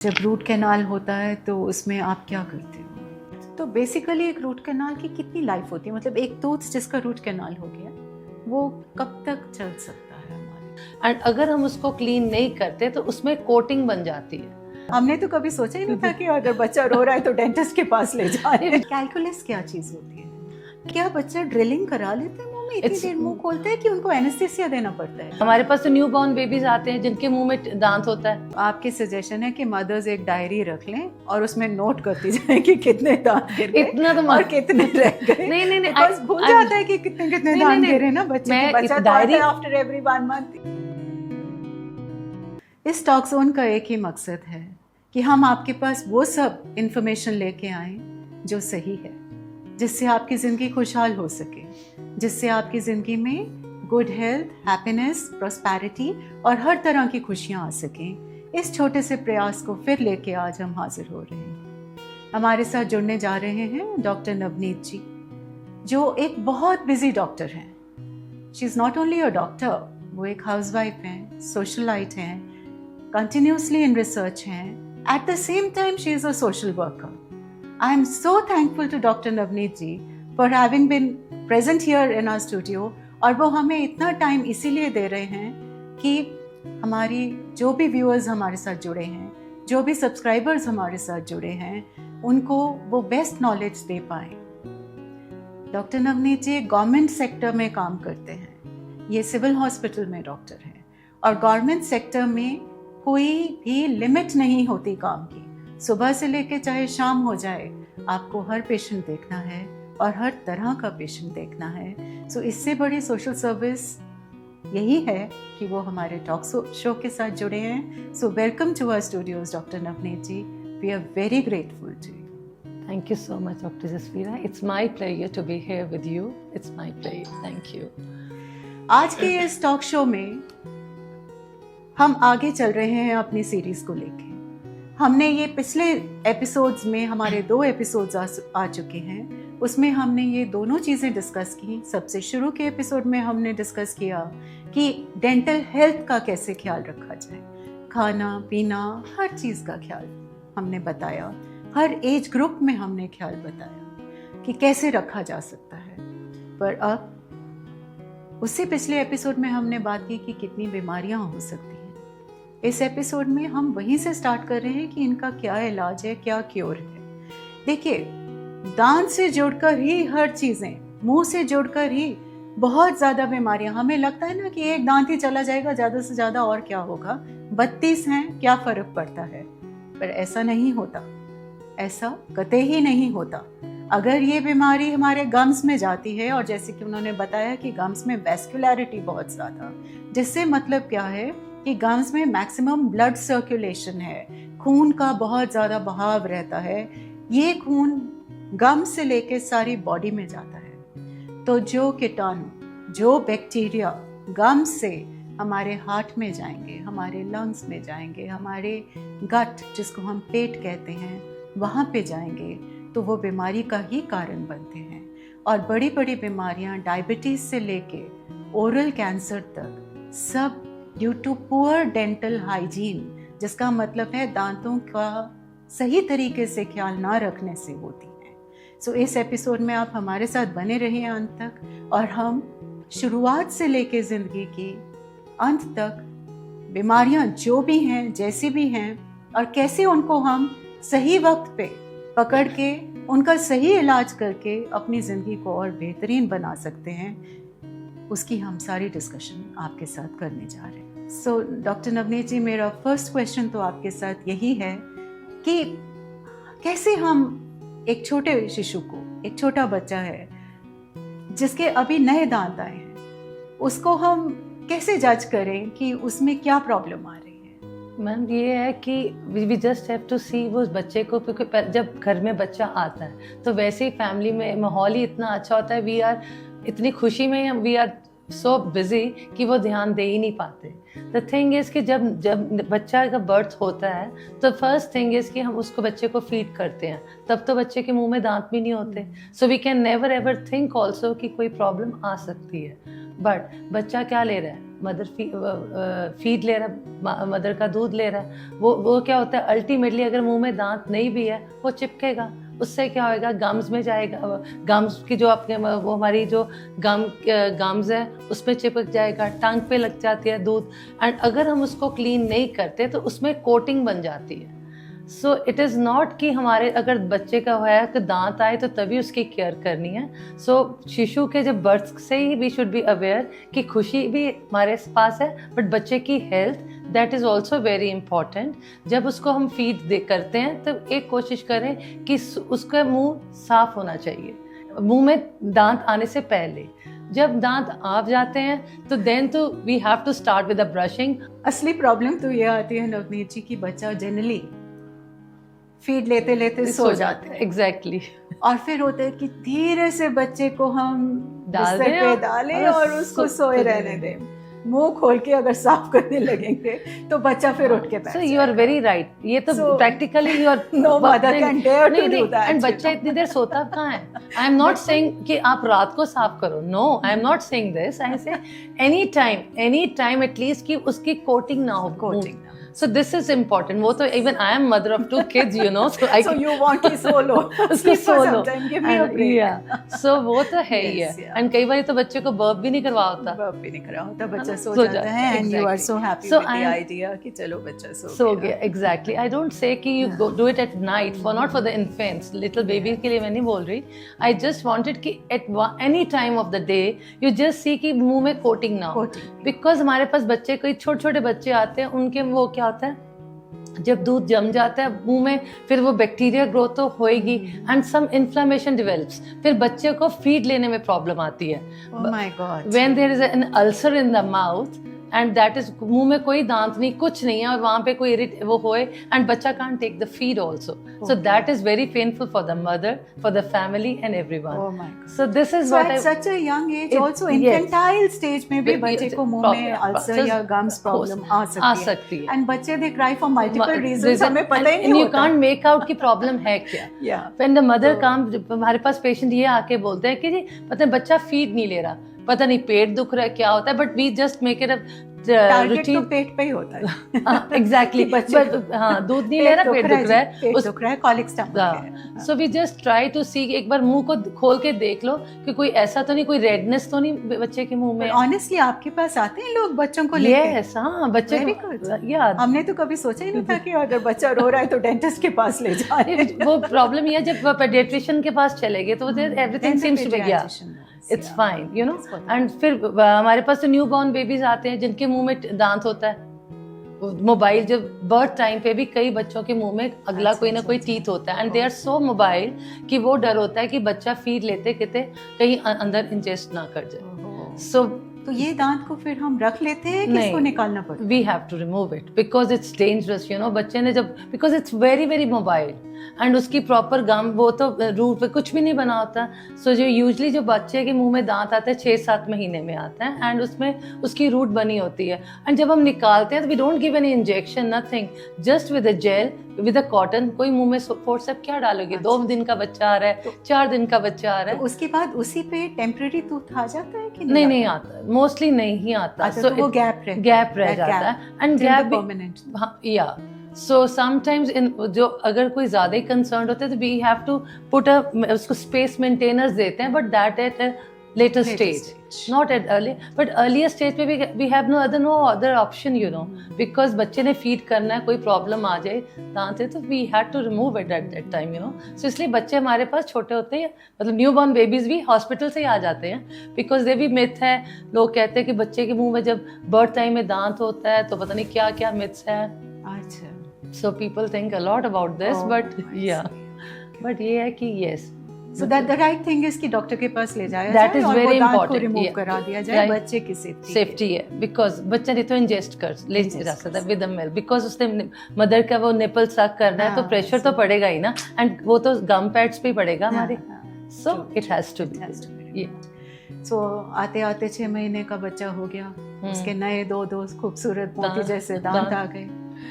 जब root canal होता है तो उसमें आप क्या करते हो? तो बेसिकली एक रूट कैनाल की कितनी लाइफ होती है, मतलब एक टूथ जिसका रूट कैनाल हो गया वो कब तक चल सकता है हमारे? एंड अगर हम उसको क्लीन नहीं करते तो उसमें कोटिंग बन जाती है। हमने तो कभी सोचा ही नहीं था कि अगर बच्चा रो रहा है तो डेंटिस्ट के पास ले जाए। कैलकुलस क्या चीज होती है? क्या बच्चा ड्रिलिंग करा लेते हैं मुंह में? इतनी देर मुंह खोलते हैं कि उनको एनेस्थीसिया देना पड़ता है? हमारे पास तो न्यू बॉर्न बेबीज आते हैं जिनके मुंह में दांत होता है। आपकी सजेशन है कि मदर्स एक डायरी रख लें और उसमें नोट करती जाए कि कितने दांत गिर गए इतना तो और कितने रह गए। नहीं बस भूल जाता है कि कितने दांत गिरे ना बच्चे मैं की। बच्चा तो डायरी आता है आफ्टर एवरी 1 मंथ। इस टॉक जोन का एक ही मकसद है कि हम आपके पास वो सब इंफॉर्मेशन लेके आए जो सही है, जिससे आपकी ज़िंदगी खुशहाल हो सके, जिससे आपकी ज़िंदगी में गुड हेल्थ, हैप्पीनेस, प्रॉस्पेरिटी और हर तरह की खुशियाँ आ सकें। इस छोटे से प्रयास को फिर लेके आज हम हाजिर हो रहे हैं। हमारे साथ जुड़ने जा रहे हैं डॉक्टर नवनीत जी, जो एक बहुत बिजी डॉक्टर हैं। She is not only a doctor, वो एक हाउसवाइफ हैं, सोशलाइट हैं, कंटिन्यूसली इन रिसर्च हैं। At the same time, she is a social worker. I am so thankful to Dr. Navneet ji for having been present here in our studio. और वो हमें इतना time इसीलिए दे रहे हैं कि हमारी जो भी व्यूअर्स हमारे साथ जुड़े हैं, जो भी सब्सक्राइबर्स हमारे साथ जुड़े हैं, उनको वो बेस्ट नॉलेज दे पाए। डॉक्टर नवनीत जी गवर्नमेंट सेक्टर में काम करते हैं। ये सिविल हॉस्पिटल में डॉक्टर हैं और गवर्नमेंट सेक्टर में कोई भी लिमिट नहीं होती काम की। सुबह से लेके चाहे शाम हो जाए, आपको हर पेशेंट देखना है और हर तरह का पेशेंट देखना है। सो इससे बड़ी सोशल सर्विस यही है कि वो हमारे टॉक शो के साथ जुड़े हैं। So welcome to our studios doctor Navneet ji. We are very grateful to you. Thank you so much doctor Jasveera. It's my pleasure to be here with you. It's my pleasure. Thank you. आज के इस talk show में हम आगे चल रहे हैं अपनी सीरीज को लेके। हमने ये पिछले एपिसोड्स में हमारे 2 एपिसोड्स आ चुके हैं, उसमें हमने ये दोनों चीज़ें डिस्कस की। सबसे शुरू के एपिसोड में हमने डिस्कस किया कि डेंटल हेल्थ का कैसे ख्याल रखा जाए, खाना पीना हर चीज़ का ख्याल हमने बताया, हर एज ग्रुप में हमने ख्याल बताया कि कैसे रखा जा सकता है। पर अब उससे पिछले एपिसोड में हमने बात की कि कितनी बीमारियां हो सकती हैं। इस एपिसोड में हम वहीं से स्टार्ट कर रहे हैं कि इनका क्या इलाज है, क्या क्योर है। देखिए, दांत से जुड़कर ही हर चीज़ें, मुंह से जुड़कर ही बहुत ज़्यादा बीमारियां। हमें लगता है ना कि एक दांत ही चला जाएगा, ज़्यादा से ज़्यादा और क्या होगा, 32 हैं, क्या फ़र्क पड़ता है। पर ऐसा नहीं होता, ऐसा कतई ही नहीं होता। अगर ये बीमारी हमारे गम्स में जाती है, और जैसे कि उन्होंने बताया कि गम्स में वैस्कुलैरिटी बहुत ज़्यादा, जिससे मतलब क्या है कि गम्स में मैक्सिमम ब्लड सर्कुलेशन है, खून का बहुत ज़्यादा बहाव रहता है। ये खून गम से लेके सारी बॉडी में जाता है। तो जो कीटाणु, जो बैक्टीरिया गम से हमारे हार्ट में जाएंगे, हमारे लंग्स में जाएंगे, हमारे गट जिसको हम पेट कहते हैं वहाँ पे जाएंगे, तो वो बीमारी का ही कारण बनते हैं। और बड़ी बड़ी बीमारियाँ डायबिटीज़ से लेके ओरल कैंसर तक सब due to poor dental hygiene, जिसका मतलब है दांतों का सही तरीके से ख्याल ना रखने से होती है। सो इस एपिसोड में आप हमारे साथ बने रहिए अंत तक, और हम शुरुआत से लेके ज़िंदगी की अंत तक बीमारियां जो भी हैं, जैसी भी हैं, और कैसे उनको हम सही वक्त पे पकड़ के उनका सही इलाज करके अपनी ज़िंदगी को और बेहतरीन बना सकते हैं, उसकी हम सारी डिस्कशन आपके साथ करने जा रहे हैं। सो डॉक्टर नवनीत जी, मेरा फर्स्ट क्वेश्चन तो आपके साथ यही है कि कैसे हम एक छोटे शिशु को, एक छोटा बच्चा है जिसके अभी नए दांत आए हैं, उसको हम कैसे जज करें कि उसमें क्या प्रॉब्लम आ रही है? मैम ये है कि वी जस्ट हैव टू सी वो बच्चे को, क्योंकि जब घर में बच्चा आता है तो वैसे ही फैमिली में माहौल ही इतना अच्छा होता है। वी आर इतनी खुशी में, वी आर सो बिजी कि वो ध्यान दे ही नहीं पाते. द थिंग इज कि जब बच्चा का बर्थ होता है तो फर्स्ट थिंग इज कि हम उसको बच्चे को फीड करते हैं, तब तो बच्चे के मुंह में दांत भी नहीं होते. So we can never ever think also कि कोई प्रॉब्लम आ सकती है. बट बच्चा क्या ले रहा है, मदर फीड ले रहा है, मदर का दूध ले रहा है. वो क्या होता है, अल्टीमेटली अगर मुंह में दांत नहीं भी है वो चिपकेगा. उससे क्या होएगा, गम्स में जाएगा, गम्स की जो अपने वो हमारी जो गम्स है उसमें चिपक जाएगा, टंग पे लग जाती है दूध. एंड अगर हम उसको क्लीन नहीं करते तो उसमें कोटिंग बन जाती है. सो इट इज़ नॉट कि हमारे अगर बच्चे का है कि दांत आए तो तभी उसकी केयर करनी है. सो शिशु के जब बर्थ से ही वी शुड बी अवेयर कि खुशी भी हमारे पास है, बट बच्चे की health that is also very important. जब उसको हम फीड करते हैं तो एक कोशिश करें कि उसका मुंह साफ होना चाहिए, मुंह में दांत आने से पहले. जब दांत आ जाते हैं तो देन तो we have to start with the brushing. असली प्रॉब्लम तो ये आती है नवनीत जी की बच्चा जनरली फीड लेते लेते सो जाते हैं. एग्जैक्टली. और फिर होता है कि धीरे से बच्चे को हम डाल बिस्तर दें पे डालें और उसको सोए रहने दें. मुंह खोल के अगर साफ करने लगेंगे तो बच्चा फिर उठ के बैठ So you are very right. ये तो practically you are no mother can dare to do that. And बच्चा इतनी देर सोता कहाँ है? I am not saying कि आप रात को साफ करो. No, I am not saying this. I say any time at least कि उसकी coating ना हो. Coating. So this is important. वो तो even I am mother of 2 kids, you know. So you want to solo. उसको solo. Give me a break. Yeah. So वो तो है ही है. And कई बार तो बच्चे को बर्प भी नहीं करवा होता. बर्प भी नहीं करवा होता, बच्चा सो जाता है. And you are so happy with the idea कि चलो बच्चा सो गया. Exactly. I don't say कि you go do it at night, not for the infants, little babies के लिए मैं नहीं बोल रही. I just wanted कि at any time of the day you just see कि मुंह में coating ना हो. Because हमारे पास बच्चे कोई छोटे बच्चे आते हैं, उनके वो क्या होता है, जब दूध जम जाता है मुंह में फिर वो बैक्टीरिया ग्रोथ तो होएगी एंड सम इन्फ्लेमेशन डेवलप्स. फिर बच्चे को फीड लेने में प्रॉब्लम आती है. Oh my God. When there is an ulcer in the mouth and that is मुंह में कोई दांत नहीं, कुछ नहीं है, और वहाँ पे कोई वो होए एंड बच्चा can't take the feed also. So that is very painful for the mother, for the family and everyone. Oh my God. So this is So what at such a young age, also infantile stage में भी बच्चे को मुंह में ulcer या gums problem आ सकती है. And बच्चे they cry for multiple reasons. हमें पता ही नहीं होता. And you होता. can't make out कि प्रॉब्लम है क्या. Yeah. When the mother comes, हमारे पास पेशेंट ये आके बोलते हैं कि जी पता है बच्चा फीड नहीं ले रहा, पता नहीं पेट दुख रहा है क्या होता है, but we just make it a target तो पेट पे ही होता है. एग्जैक्टली. हाँ, दूध नहीं ले रहा, पेट दुख रहा है, कॉलिक स्टमक है. So we just try to see, एक बार मुंह को खोल के देख लो कि कोई ऐसा तो नहीं, कोई रेडनेस तो नहीं बच्चे के मुंह में. ऑनेस्टली आपके पास आते हैं लोग बच्चों को लेके? यस. हाँ, बच्चे यार हमने तो कभी सोचा ही नहीं था कि अगर बच्चा रो रहा है तो डेंटिस्ट के पास ले जाए. वो प्रॉब्लम ये, जब पेडियाट्रिशियन के पास चले गए तो एवरीथिंग सीम्स टू बी गया, it's fine, you know. And फिर हमारे पास तो न्यू बॉर्न बेबीज आते हैं जिनके मुंह में दांत होता है. मोबाइल जब बर्थ टाइम पे भी कई बच्चों के मुंह में अगला कोई ना कोई टीथ होता है and they are so mobile कि वो डर होता है कि बच्चा फीड लेते कहीं अंदर इंजेस्ट ना कर जाए. सो तो ये दांत को फिर हम रख लेते हैं कि इसको निकालना पड़ता है? We have to remove it because it's dangerous, you know. बच्चे ने जब, because it's very mobile and उसकी प्रॉपर गम वो तो रूट पे कुछ भी नहीं बना होता. सो जो यूजली जो बच्चे के मुंह में दांत आते हैं 6-7 महीने में आता है एंड उसमें उसकी रूट बनी होती है. एंड जब हम निकालते हैं तो we don't give any injection, nothing, just with a gel, with a cotton. कोई मुंह में फोर्सेप क्या डालोगे? 2 दिन का बच्चा आ रहा है, 4 दिन का बच्चा आ रहा है. तो उसके बाद उसी पे टेम्पररी टूथ आ जाता है कि नहीं आता, मोस्टली नहीं आता. तो वो गैप रह जाता है एंड गैप परमानेंट. या सो समटाइम्स इन जो अगर कोई ज्यादा ही कंसर्न होते हैं तो वी हैव टू पुट उसको स्पेस मेंटेनर्स देते हैं, but that at later stage, not at early, but earlier stage पे we have no other option, you know, because बच्चे ने feed करना है, कोई problem आ जाए दांत है तो we had to remove it at that time, you know. So इसलिए बच्चे हमारे पास छोटे होते हैं, मतलब newborn babies भी hospital से ही आ जाते हैं, because ये भी myth है. लोग कहते हैं कि बच्चे के मुंह में जब birth time में दांत होता है तो पता नहीं क्या क्या myths है. अच्छा. So people think a lot about this, but yeah, but ये है कि yes. So that the right thing is कि डॉक्टर के पास ले जाया that जाए is और very वो दांत को important. रिमूव करा दिया जाए बच्चे की सेफ्टी है, बिकॉज बच्चा नहीं तो इंजेस्ट कर ले जा सकता है विद मिल्क, बिकॉज उसने मदर का वो निपल सक करना है तो प्रेशर तो पड़ेगा ही ना, एंड वो तो गम पैड्स पे पड़ेगा हमारे. So it has to be. So आते आते 6 महीने का बच्चा हो गया, उसके नए दो खूबसूरत मोती जैसे दांत आ गए,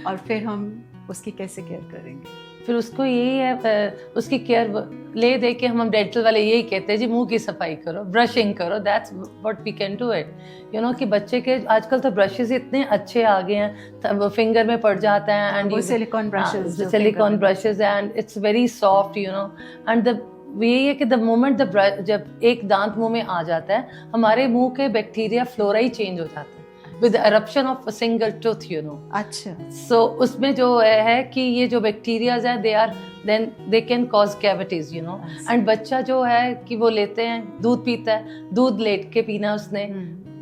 और फिर हम उसकी कैसे केयर करेंगे? फिर उसको यही है, उसकी केयर ले दे के हम डेंटल वाले यही कहते हैं जी, मुंह की सफाई करो, ब्रशिंग करो, that's what we can do it, you know. कि बच्चे के आजकल तो ब्रशेस इतने अच्छे आ गए हैं, फिंगर में पड़ जाता है, and silicon brushes and it's very soft, you know. And यही है कि द मोमेंट जब एक दांत मुंह में आ जाता है, हमारे मुंह के बैक्टीरिया फ्लोरा ही चेंज हो जाता है with the eruption of a single tooth, you know. अच्छा। So उसमें जो है कि ये जो बैक्टीरियाज हैं, they can cause cavities, you know. And बच्चा जो है कि वो लेते हैं, दूध पीता है, दूध लेट के पीना उसने,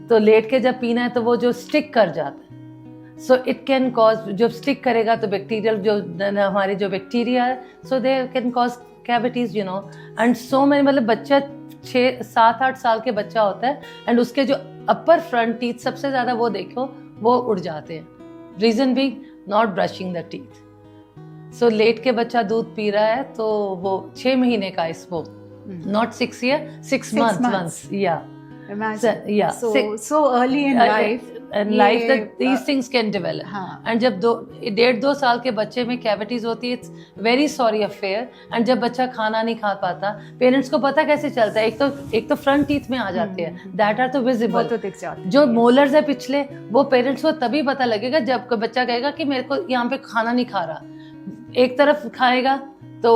तो लेट के जब पीना है तो वो जो स्टिक कर जाता है, so it can cause, जब स्टिक करेगा तो बैक्टीरियल जो हमारे जो बैक्टीरिया है, so they can cause cavities, you know. And so many, मतलब बच्चा 6-7-8 साल के बच्चा होता है, एंड उसके जो अपर फ्रंट टीथ सबसे ज्यादा वो देखो वो उड़ जाते हैं, reason being not brushing the teeth. So लेट के बच्चा दूध पी रहा है तो वो 6 महीने का इस वो not 6 year, 6 months, yeah. Imagine. Yeah. So early in life. And life that these things can develop. हाँ. And जब 1.5-2 साल के बच्चे में कैविटीज होती है, it's very sorry affair. And जब बच्चा खाना नहीं खा पाता, पेरेंट्स को पता कैसे चलता है? एक तो फ्रंट टीथ में आ जाते हैं, दैट आर तो विजिबल, तो दिख जाते हैं। जो मोलर्स है पिछले, वो पेरेंट्स को तभी पता लगेगा जब बच्चा कहेगा कि मेरे को यहाँ पे खाना नहीं खा रहा। एक तरफ खाएगा तो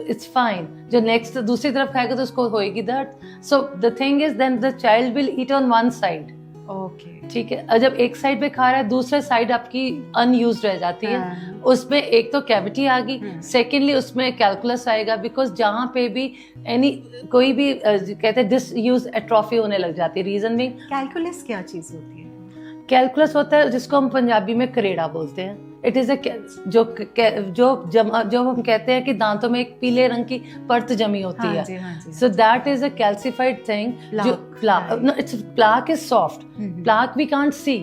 इट्स फाइन, जो नेक्स्ट दूसरी तरफ खाएगा तो उसको होएगी दर्द। So the thing is then the child will eat on one side, okay, ठीक है। और जब एक साइड पे खा रहा है, दूसरे साइड आपकी अनयूज्ड रह जाती है, उसमें एक तो कैविटी आ गई, सेकेंडली उसमें कैलकुलस आएगा, बिकॉज जहाँ पे भी कोई भी कहते हैं डिसयूज एट्रोफी होने लग जाती है। रीजन भी कैलकुलस क्या चीज होती है? कैलकुलस होता है जिसको हम पंजाबी में करेड़ा बोलते हैं। इट इज जो हम कहते हैं कि दांतों में एक पीले रंग की परत जमी होती है, so that is a calcified thing. जो plaque is soft, plaque we can't see,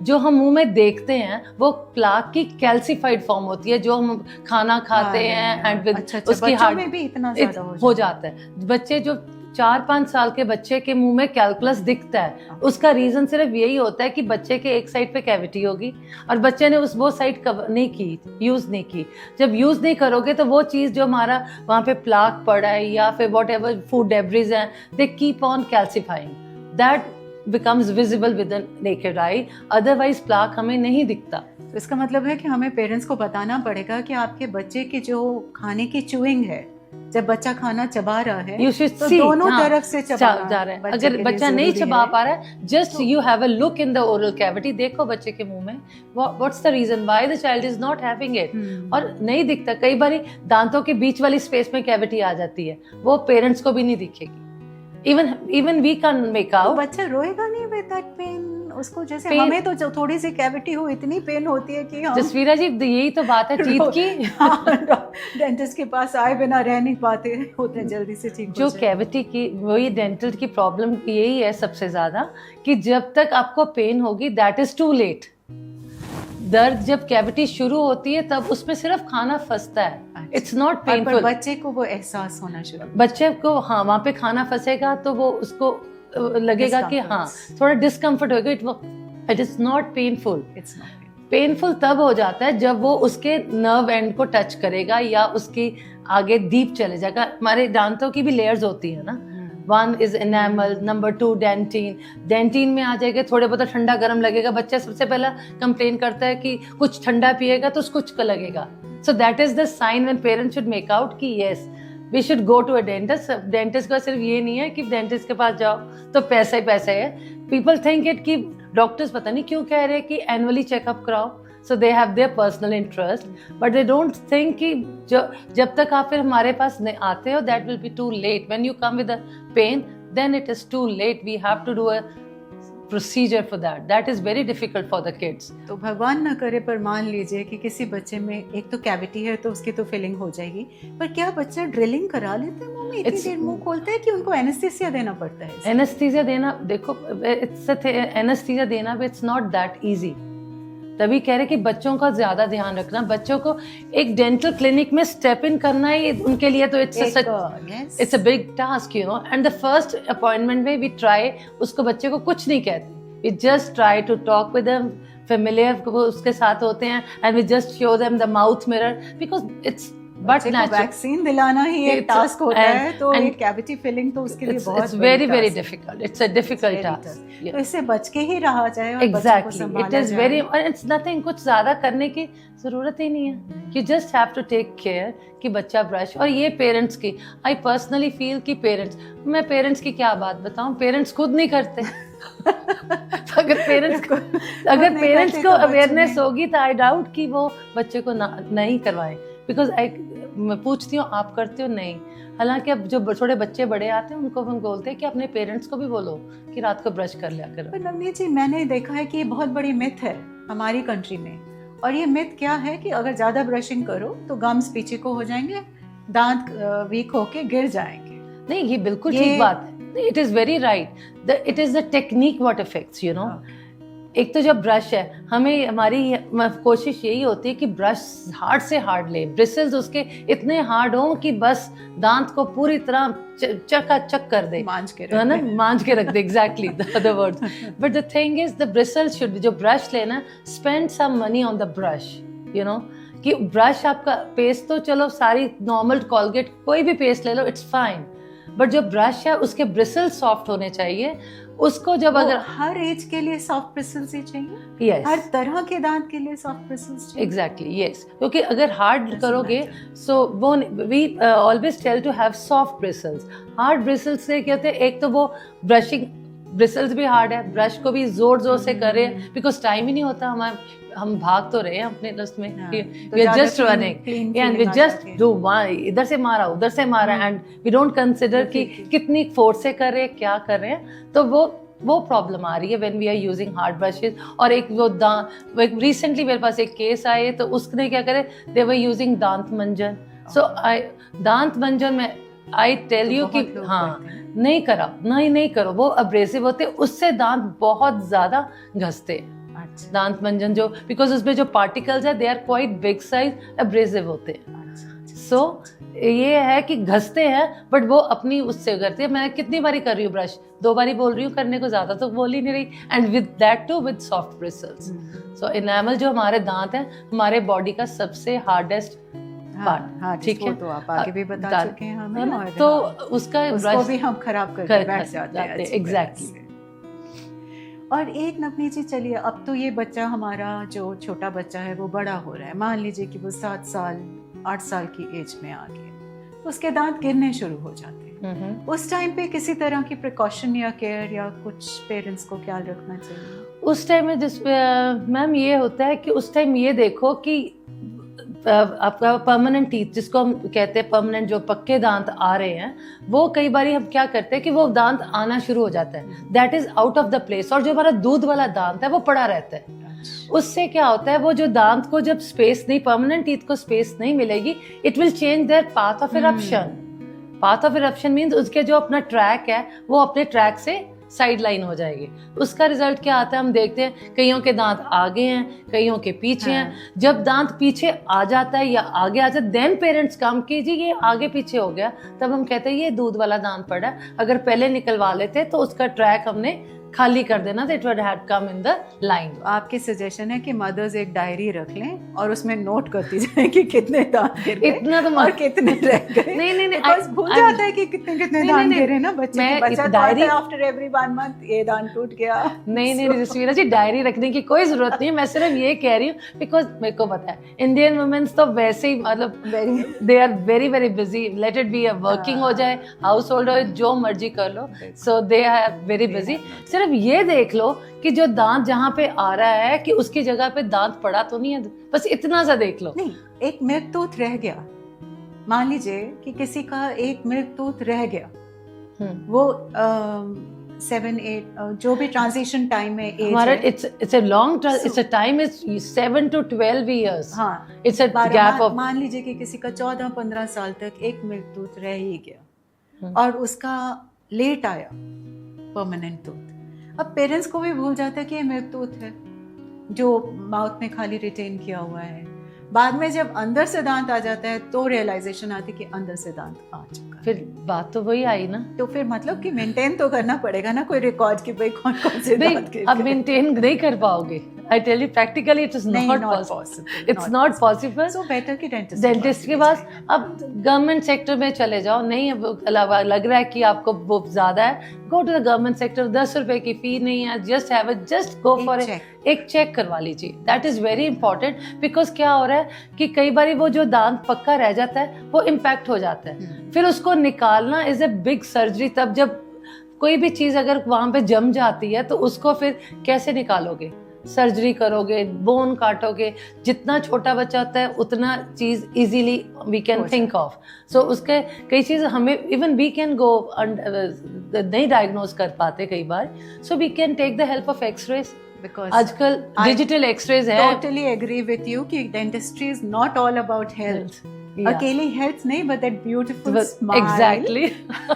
जो हम मुंह में देखते हैं वो प्लाक की कैल्सिफाइड फॉर्म होती है, जो हम खाना खाते हैं एंड विद उसकी हार्ट में भी इतना ज्यादा हो जाता है। बच्चे जो 4-5 साल के बच्चे के मुंह में कैलकुलस दिखता है, उसका रीजन सिर्फ यही होता है कि बच्चे के एक साइड पे कैविटी होगी और बच्चे ने वो साइड कवर नहीं की, यूज नहीं की। जब यूज नहीं करोगे तो वो चीज जो हमारा वहाँ पे प्लाक पड़ा है या फिर वॉट एवर फूड डेब्रिज हैं, they keep on calcifying, that becomes visible with the naked eye, otherwise plaque हमें नहीं दिखता। तो इसका मतलब है कि हमें पेरेंट्स को बताना पड़ेगा कि आपके बच्चे की जो खाने की चूइंग है, जब बच्चा खाना चबा रहा है, you should तो see, दोनों तरफ से चबा जा रहा है। अगर बच्चा नहीं चबा पा रहा है, just you have a look in the oral cavity, देखो बच्चे के मुंह में what's the reason why the child is not having it, और नहीं दिखता। कई बार दांतों के बीच वाली स्पेस में कैविटी आ जाती है, वो पेरेंट्स को भी नहीं दिखेगी। Even we can make out. बच्चा रोएगा नहीं with that pain, उसको जैसे pain. हमें तो जो थोड़ी सी कैविटी हो इतनी पेन होती है कि जसवीरा जी यही तो बात है टीथ की। डेंटिस्ट के पास आए बिना रह नहीं पाते, होते जल्दी से ठीक जो कैविटी की वही डेंटल की प्रॉब्लम यही है सबसे ज्यादा, कि जब तक आपको पेन होगी दैट इज टू लेट। दर्द जब कैविटी शुरू होती है तब उसमें सिर्फ खाना फंसता है, इट्स नॉट पेनफुल। बच्चे को वो एहसास होना शुरू, बच्चे को हाँ वहाँ पे खाना फंसेगा तो वो उसको लगेगा कि हाँ थोड़ा डिस्कम्फर्ट होगा, it is not painful. Painful तब हो जाता है जब वो उसके नर्व एंड को टच करेगा या उसकी आगे डीप चले जाएगा। हमारे दांतों की भी लेयर्स होती है ना, 1 is enamel, number 2 डेंटिन में आ जाएगा, थोड़े बहुत ठंडा गर्म लगेगा, बच्चा सबसे पहला कंप्लेन करता है कि कुछ ठंडा पिएगा तो कुछ का लगेगा। So that is the sign when parents should make out कि yes we should go to a dentist. Dentist का सिर्फ ये नहीं है कि डेंटिस्ट के पास जाओ तो पैसा ही पैसा है। पीपल थिंक इट कि डॉक्टर्स पता नहीं क्यों कह रहे हैं कि एनुअली चेकअप कराओ, so they have their personal interest, but they don't think कि जब तक आप फिर हमारे पास आते हो that will be too late. When you come with a pain, then it is too late. We have to do a procedure for that. That is very difficult for the kids. तो भगवान न करे पर मान लीजिए कि किसी बच्चे में एक तो कैविटी है तो उसकी तो फिलिंग हो जाएगी, पर क्या बच्चा ड्रिलिंग करा लेते हैं मुंह में? इतनी देर मुंह खोलते हैं कि उनको एनेस्थीसिया देना पड़ता है? एनेस्थीसिया देना, देखो एनेस्थीसिया देना भी it's not that easy. तभी कह रहे कि बच्चों का ज्यादा ध्यान रखना, बच्चों को एक डेंटल क्लिनिक में स्टेप इन करना ही उनके लिए तो it's a big task, you know. And the first appointment में वी ट्राई, उसको बच्चे को कुछ नहीं कहते, we just try to talk with them, familiar वो उसके साथ होते हैं, and we just show them the mouth mirror, because it's but vaccine दिलाना ही एक टास्क होता है, तो एक कैविटी फिलिंग तो उसके लिए बहुत very difficult, it's a difficult task. तो इससे बच के ही रहा जाए और exactly, it is very, it's nothing, कुछ ज्यादा करने की जरूरत ही नहीं है. You just have to take care कि बच्चा ब्रश. और ये पेरेंट्स की, आई पर्सनली फील कि पेरेंट्स, मैं पेरेंट्स की क्या बात बताऊं, पेरेंट्स खुद नहीं करते. तो अगर पेरेंट्स को अवेयरनेस होगी तो आई डाउट कि वो बच्चे को नहीं करवाएं. बिकॉज मैं पूछती हूँ, आप करते हो? नहीं. हालांकि अब जो थोड़े बच्चे बड़े आते हैं उनको हम बोलते हैं कि अपने पेरेंट्स को भी बोलो कि रात को ब्रश कर लिया करो. पर नवनीत जी, मैंने देखा है कि ये बहुत बड़ी मिथ है हमारी कंट्री में. और ये मिथ क्या है कि अगर ज़्यादा ब्रशिंग करो तो गम्स पीछे को हो जाएंगे, दांत वीक होके गिर जाएंगे. नहीं, ये बिल्कुल ठीक बात है. It is very right. It is the technique what affects, you know. एक तो जब ब्रश है, हमें हमारी कोशिश यही होती है कि ब्रश हार्ड से हार्ड ले, ब्रिसल्स उसके इतने हार्ड हों कि बस दांत को पूरी तरह चकाचक कर दे, मांझ के रख दे. Exactly the words. But the thing is the bristles should, जो ब्रश लेना, spend some money on the brush, you know. कि ब्रश आपका पेस्ट तो चलो सारी नॉर्मल कोलगेट कोई भी पेस्ट ले लो, इट्स फाइन. बट जो ब्रश है उसके ब्रिसल्स सॉफ्ट होने चाहिए. उसको जब अगर हर एज के लिए सॉफ्ट ब्रिसल्स ही चाहिए. yes. हर तरह के दांत के लिए सॉफ्ट ब्रिसल्स चाहिए. Exactly, yes. क्योंकि अगर हार्ड करोगे, सो वो we always tell to have soft bristles. Hard bristles से क्या होते हैं, एक तो वो ब्रशिंग ब्रिसल्स भी हार्ड है, ब्रश को भी जोर से कर रहे हैं, बिकॉज टाइम ही नहीं होता. हम भाग तो रहे हैं अपने रस्ट में, we are just running and we just do इधर से मारा उधर से मारा, एंड वी डोंट कंसिडर कि कितनी फोर्स से कर रहे हैं, क्या कर रहे हैं. तो वो प्रॉब्लम आ रही है when we are using hard brushes. और एक वो रिसेंटली मेरे पास एक केस आए, तो उसने क्या करे, दे वर यूजिंग दांत मंजन. सो दांत मंजन में आई टेल यू कि हाँ, नहीं करो, वो अब्रेसिव होते, उससे दांत बहुत ज्यादा घसते. दांत मंजन जो, बिकॉज उसमें जो पार्टिकल्स है they are quite big size, abrasive होते हैं. सो ये है कि घसते हैं, बट वो अपनी उससे करते हैं. मैं कितनी बारी कर रही हूँ ब्रश, 2 बारी बोल रही हूँ करने को, ज्यादा तो बोल ही नहीं रही. And with that too with soft bristles. So enamel जो हमारे दांत हैं, हमारे बॉडी का सबसे हार्डेस्ट पार्ट. ठीक है, तो आप आगे भी बता चुके हैं हमें, और तो उसको भी हम खराब करके बैठ जाते हैं. एग्जैक्टली. और एक नवनीत जी, चलिए अब तो ये बच्चा हमारा जो छोटा बच्चा है वो बड़ा हो रहा है. मान लीजिए कि वो 7 साल 8 साल की एज में आ गया, तो उसके दांत गिरने शुरू हो जाते हैं. उस टाइम पे किसी तरह की प्रिकॉशन या केयर या कुछ पेरेंट्स को ख्याल रखना चाहिए? उस टाइम में मैम ये होता है कि उस टाइम ये देखो कि आपका परमानेंट टीथ, जिसको हम कहते हैं परमानेंट, जो पक्के दांत आ रहे हैं, वो कई बार हम क्या करते हैं कि वो दांत आना शुरू हो जाता है, that is out of the place. और जो हमारा दूध वाला दांत है वो पड़ा रहता है. उससे क्या होता है, वो जो दांत को जब स्पेस नहीं, परमानेंट टीथ को स्पेस नहीं मिलेगी, it will change their path of eruption. Path of eruption means उसके जो अपना ट्रैक है वो अपने ट्रैक से साइड लाइन हो जाएगी. उसका रिजल्ट क्या आता है, हम देखते हैं कईयों के दांत आगे हैं, कईयों के पीछे हैं. जब दांत पीछे आ जाता है या आगे आ जाता है, देन पेरेंट्स कम कि जी ये आगे पीछे हो गया, तब हम कहते हैं ये दूध वाला दांत पड़ा. अगर पहले निकलवा लेते तो उसका ट्रैक हमने खाली कर देना, that would have come in the line. आपकी सजेशन है कि मदर्स एक डायरी रख लें और उसमें नोट करती जाए कि कितने दांत गिर गए, इतना तो और कितने रह गए. नहीं बस भूल जाता है कि कितने दांत गिरे ना बच्चे. बच्चा डायरी आफ्टर एवरी 1 मंथ ये दांत टूट गया. नहीं जसवीरा जी, डायरी रखने की कोई जरूरत नहीं है. मैं सिर्फ ये कह रही हूँ बिकॉज मेरे को पता है इंडियन वुमेन्स तो वैसे ही मतलब they are very very busy. Let it be a working हो जाए, हाउस होल्ड हो, जो मर्जी कर लो, so they are very busy. सिर्फ ये देख लो कि जो दांत जहाँ पे आ रहा है कि उसकी जगह पे दांत पड़ा तो नहीं है, बस इतना सा देख लो. नहीं, एक मिल्क टूथ रह गया, मान लीजिए कि किसी का एक मिल्क टूथ रह गया, वो 7-8 जो भी ट्रांजिशन टाइम है, हमारा it's a long, it's a time is 7 to 12 years. हाँ, इट्स अ गैप ऑफ, मान लीजिए कि किसी का 14-15 साल तक एक मिल्क टूथ रह ही गया और उसका लेट आया परमानेंट टूथ. अब पेरेंट्स को भी भूल जाता है कि ये मिल्क टूथ है, जो माउथ में खाली रिटेन किया हुआ है। बाद में जब अंदर से दांत आ जाता है तो रियलाइजेशन आती है कि अंदर से दांत आ चुका है। फिर बात तो वही आई ना, तो फिर मतलब कि मेंटेन तो करना पड़ेगा ना कोई रिकॉर्ड कि भाई कौन कौन से दांत गिर अब गए। मेंटेन नहीं कर पाओगे। I tell you practically it is not possible, it's not possible. So better कि डेंटिस्ट के पास। अब गवर्नमेंट सेक्टर में चले जाओ, नहीं अब लग रहा है कि आपको वो ज्यादा है, go to the government sector, 10 रुपए की फी नहीं है, जस्ट गो फॉर एक चेक करवा लीजिए। That is very important, because क्या हो रहा है कि कई बार वो जो दांत पक्का रह जाता है वो इम्पैक्ट हो जाता है, फिर उसको निकालना इज ए बिग सर्जरी। तब जब कोई भी चीज अगर वहां पे जम जाती है तो उसको फिर कैसे निकालोगे, सर्जरी करोगे, बोन काटोगे, जितना छोटा बच्चा होता है उतना चीज easily we can think of. So उसके कई चीज हमें इवन वी कैन गो नहीं डायग्नोज कर पाते कई बार, so we can take the help of x-rays. Because आजकल डिजिटल एक्सरेज है। totally agree with you कि dentistry is not all about health. अकेली health नहीं, but that beautiful smile exactly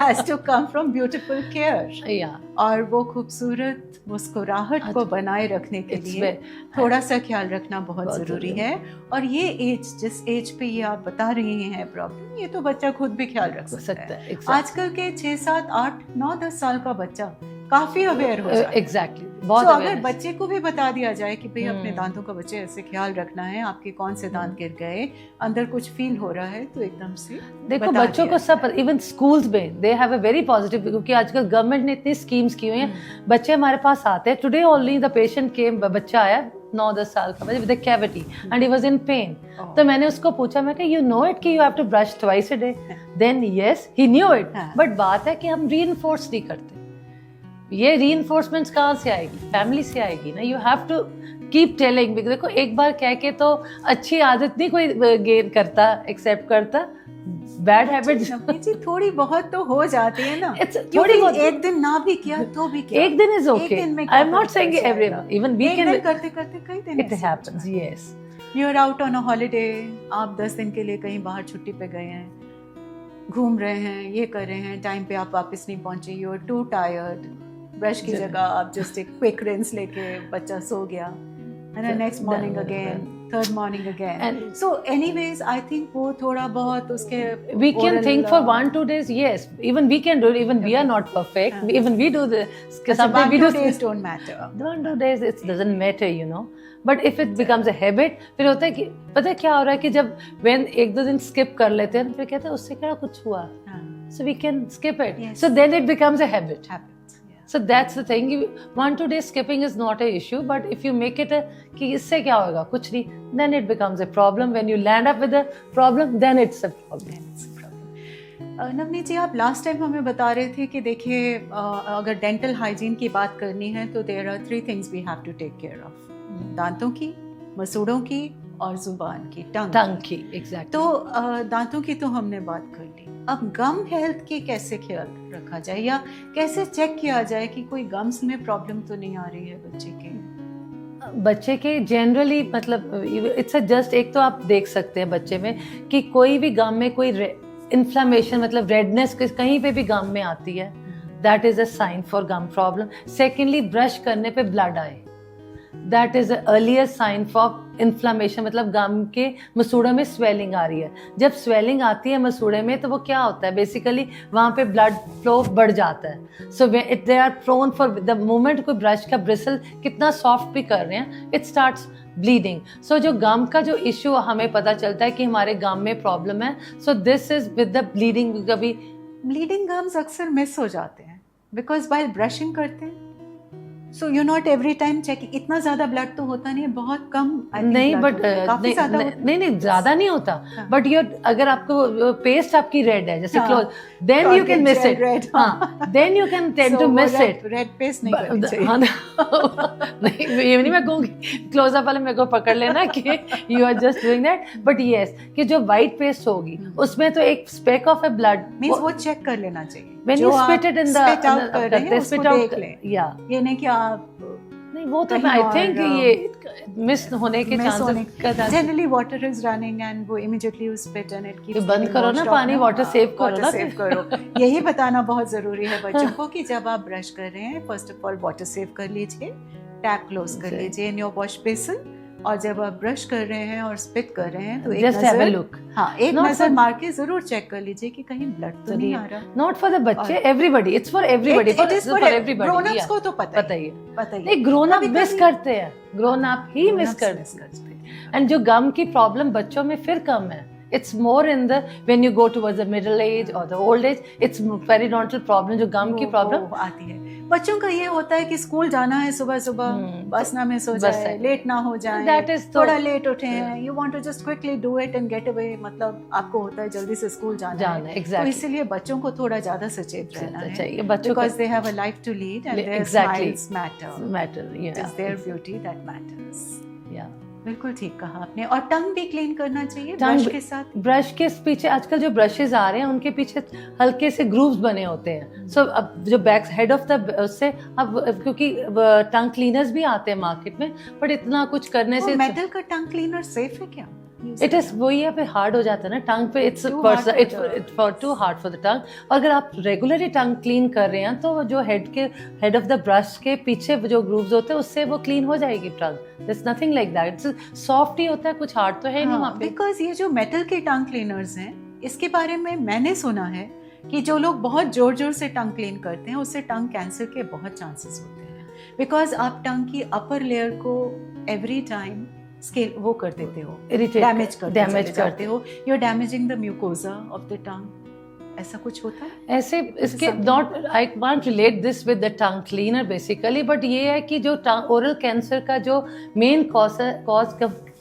has to come from beautiful care. yeah. और वो खूबसूरत मुस्कुराहट को बनाए रखने के लिए थोड़ा सा ख्याल रखना बहुत जरूरी है। और ये एज, जिस एज पे ये आप बता रहे हैं प्रॉब्लम, ये तो बच्चा खुद भी ख्याल रख सकता है। आजकल के 6, 7, 8, 9, 10 साल का बच्चा काफी अवेयर हो जाए। एग्जैक्टली, बहुत अगर बच्चे को भी बता दिया जाए कि भाई अपने दांतों का बच्चे ऐसे ख्याल रखना है, आपके कौन से दांत गिर गए, अंदर कुछ फील हो रहा है, तो एकदम से देखो बच्चों को सब, इवन स्कूल्स में दे हैव अ वेरी पॉजिटिव, क्योंकि आजकल गवर्नमेंट ने इतनी स्कीम्स की हुई हैं। बच्चे हमारे पास आते हैं, today only the patient came, बच्चा आया 9-10 साल का, with a cavity and he was in pain. तो मैंने उसको पूछा, मैं कहा यू नो इट कि you have to brush twice a day? Then yes he knew it, but बात है कि हम रीइंफोर्स नहीं करते। ये रीइंफोर्समेंट्स कहाँ से आएगी? फैमिली से आएगी ना। You have to keep telling. देखो एक बार कह के तो अच्छी आदत नहीं कोई गेन करता, एक्सेप्ट करता। बैड हैबिट्स जी थोड़ी बहुत तो हो जाती है ना। थोड़ी बहुत, एक दिन ना भी किया तो भी किया, एक दिन is okay. I am not saying everyone, even we can करते करते कई दिन it happens. Yes, you are out on a holiday, आप 10 दिन के लिए कहीं बाहर छुट्टी पे गए हैं, घूम रहे हैं, ये कर रहे हैं, टाइम पे आप वापस नहीं पहुंचे, you are too tired, brush की जगह आप जस्ट एक क्विक रिंस लेके बच्चा सो गया, and the next morning again, third morning again. And so anyways, I think वो थोड़ा बहुत उसके we can think for 1-2 days. Yes, even we can do it. Even we are not perfect. Even we do this. Sometimes 1-2 days don't matter. 1-2 days it doesn't matter, you know. But if it becomes a habit, फिर होता है कि पता है क्या हो रहा है कि जब when 1-2 दिन skip कर लेते हैं, फिर कहते हैं उससे क्या कुछ हुआ. So we can skip it. Yes. So then it becomes a habit. So that's the thing. 1-2 days skipping is not an issue, but if you make it a कि इससे क्या होगा, कुछ नहीं, then it becomes a problem. When you land up with a problem, then it's a problem. Navneet जी, आप last time हमें बता रहे थे कि देखिए अगर डेंटल हाइजीन की बात करनी है तो there are 3 things we have to take care of. दांतों की, मसूड़ों की और जुबान की, टंग की। एग्जैक्टली। तो दांतों की तो हमने बात कर ली। अब गम हेल्थ की कैसे ख्याल रखा जाए, या कैसे चेक किया जाए कि कोई गम्स में प्रॉब्लम तो नहीं आ रही है बच्चे के जनरली, मतलब इट्स जस्ट एक तो आप देख सकते हैं बच्चे में कि कोई भी गम में कोई इन्फ्लेमेशन, मतलब रेडनेस कहीं पे भी गम में आती है, that is a sign for gum problem. Secondly, brush करने पे ब्लड आए, that is earlier sign for inflammation, मतलब गम के मसूड़ों में स्वेलिंग आ रही है। जब स्वेलिंग आती है मसूड़े में तो वो क्या होता है, बेसिकली वहाँ पे ब्लड फ्लो बढ़ जाता है। So they are prone for the moment कोई ब्रश का ब्रिसल कितना सॉफ्ट भी कर रहे हैं, इट स्टार्ट्स ब्लीडिंग। सो जो गम का जो इश्यू हमें पता चलता है कि हमारे गम में प्रॉब्लम है, so this is with the bleeding. कभी ब्लीडिंग गम्स अक्सर मिस हो जाते हैं बिकॉज वाइल ब्रशिंग करते हैं, so you not every time checking. इतना ज्यादा ब्लड तो होता नहीं है, बहुत कम नहीं, बट नहीं ज्यादा नहीं होता, बट योर अगर आपको पेस्ट आपकी रेड है जैसे close, then you can miss it. Then you can tend to miss it. Red paste नहीं करनी चाहिए। नहीं, ये नहीं मैं कहूँगी क्लोज अप वाले मेरे को पकड़ लेना कि you are just doing that, but yes कि जो व्हाइट पेस्ट होगी उसमें तो एक speck of a blood means वो चेक कर लेना चाहिए। When you spit it in the spit out कर रहे हैं, उसको देख लें। Yeah. ये नहीं कि आप नहीं, वो तो आई थिंक ये मिस होने के chances. Generally water is running and वो immediately you spit and it keeps. बंद करो ना पानी, वाटर सेव करो ना, सेव करो। यही बताना बहुत जरूरी है बच्चों को कि जब आप ब्रश कर रहे हैं, first of all water save कर लीजिए, टैप क्लोज कर लीजिए इन योर वॉश बेसिन, और जब आप ब्रश कर रहे हैं और स्पिट कर रहे हैं तो एक Just have a नजर, look. हाँ, एक Not नजर for- मार के जरूर चेक कर लीजिए कि कहीं ब्लड तो नहीं आ रहा। Not for the बच्चे, everybody. It's for everybody. It is for everybody. grown-ups Yeah. को तो पता ही है। है। नहीं, ग्रोन अप मिस करते हैं, ग्रोन अप ही मिस करते हैं। एंड जो गम की प्रॉब्लम बच्चों में फिर कम है, it's more in the when you go towards the middle age और the old age, it's periodontal problem, जो गम की प्रॉब्लम आती है। बच्चों का ये होता है कि स्कूल जाना है सुबह सुबह, बस ना मिस हो जाए, लेट ना हो जाए, That is थोड़ा लेट उठे हैं, you want to just quickly do it and get away, मतलब आपको होता है जल्दी से स्कूल जाना है। exactly. तो इसीलिए बच्चों को थोड़ा ज्यादा सचेत रहना है चाहिए बच्चों, because they have a life to lead and their smiles matter. It is their beauty that matters. Yeah. बिल्कुल ठीक कहा आपने। और टंग भी क्लीन करना चाहिए ब्रश के साथ। ब्रश के पीछे आजकल जो ब्रशेस आ रहे हैं उनके पीछे हल्के से ग्रूव्स बने होते हैं। सो अब जो बैक हेड ऑफ द उससे अब क्योंकि टंग क्लीनर्स भी आते हैं मार्केट में, बट इतना कुछ करने से मेटल का टंग क्लीनर सेफ है क्या? इट इज वही है, पे हार्ड हो जाता है ना टंग पे, it's for too hard for the tongue. अगर आप रेगुलरली टंग क्लीन कर रहे हैं तो जो हेड ऑफ द ब्रश के पीछे जो ग्रूव्स होते हैं उससे वो क्लीन हो जाएगी tongue. There's nothing like that. It's soft ही होता है, कुछ हार्ड तो है नहीं वहाँ पे। बिकॉज ये जो मेटल के टंग क्लीनर्स हैं, इसके बारे में मैंने सुना है कि जो लोग बहुत जोर जोर से टंग क्लीन करते हैं उससे टंग कैंसर के बहुत चांसेस होते हैं, बिकॉज आप टंग की अपर लेयर को एवरी टाइम स्केल वो कर देते हो, डैमेज करते हो, you are damaging the mucosa of the tongue. ऐसा कुछ होता है ऐसे? इसके not, I can't relate this with the tongue cleaner basically, but ये है कि जो ओरल कैंसर का जो मेन कॉज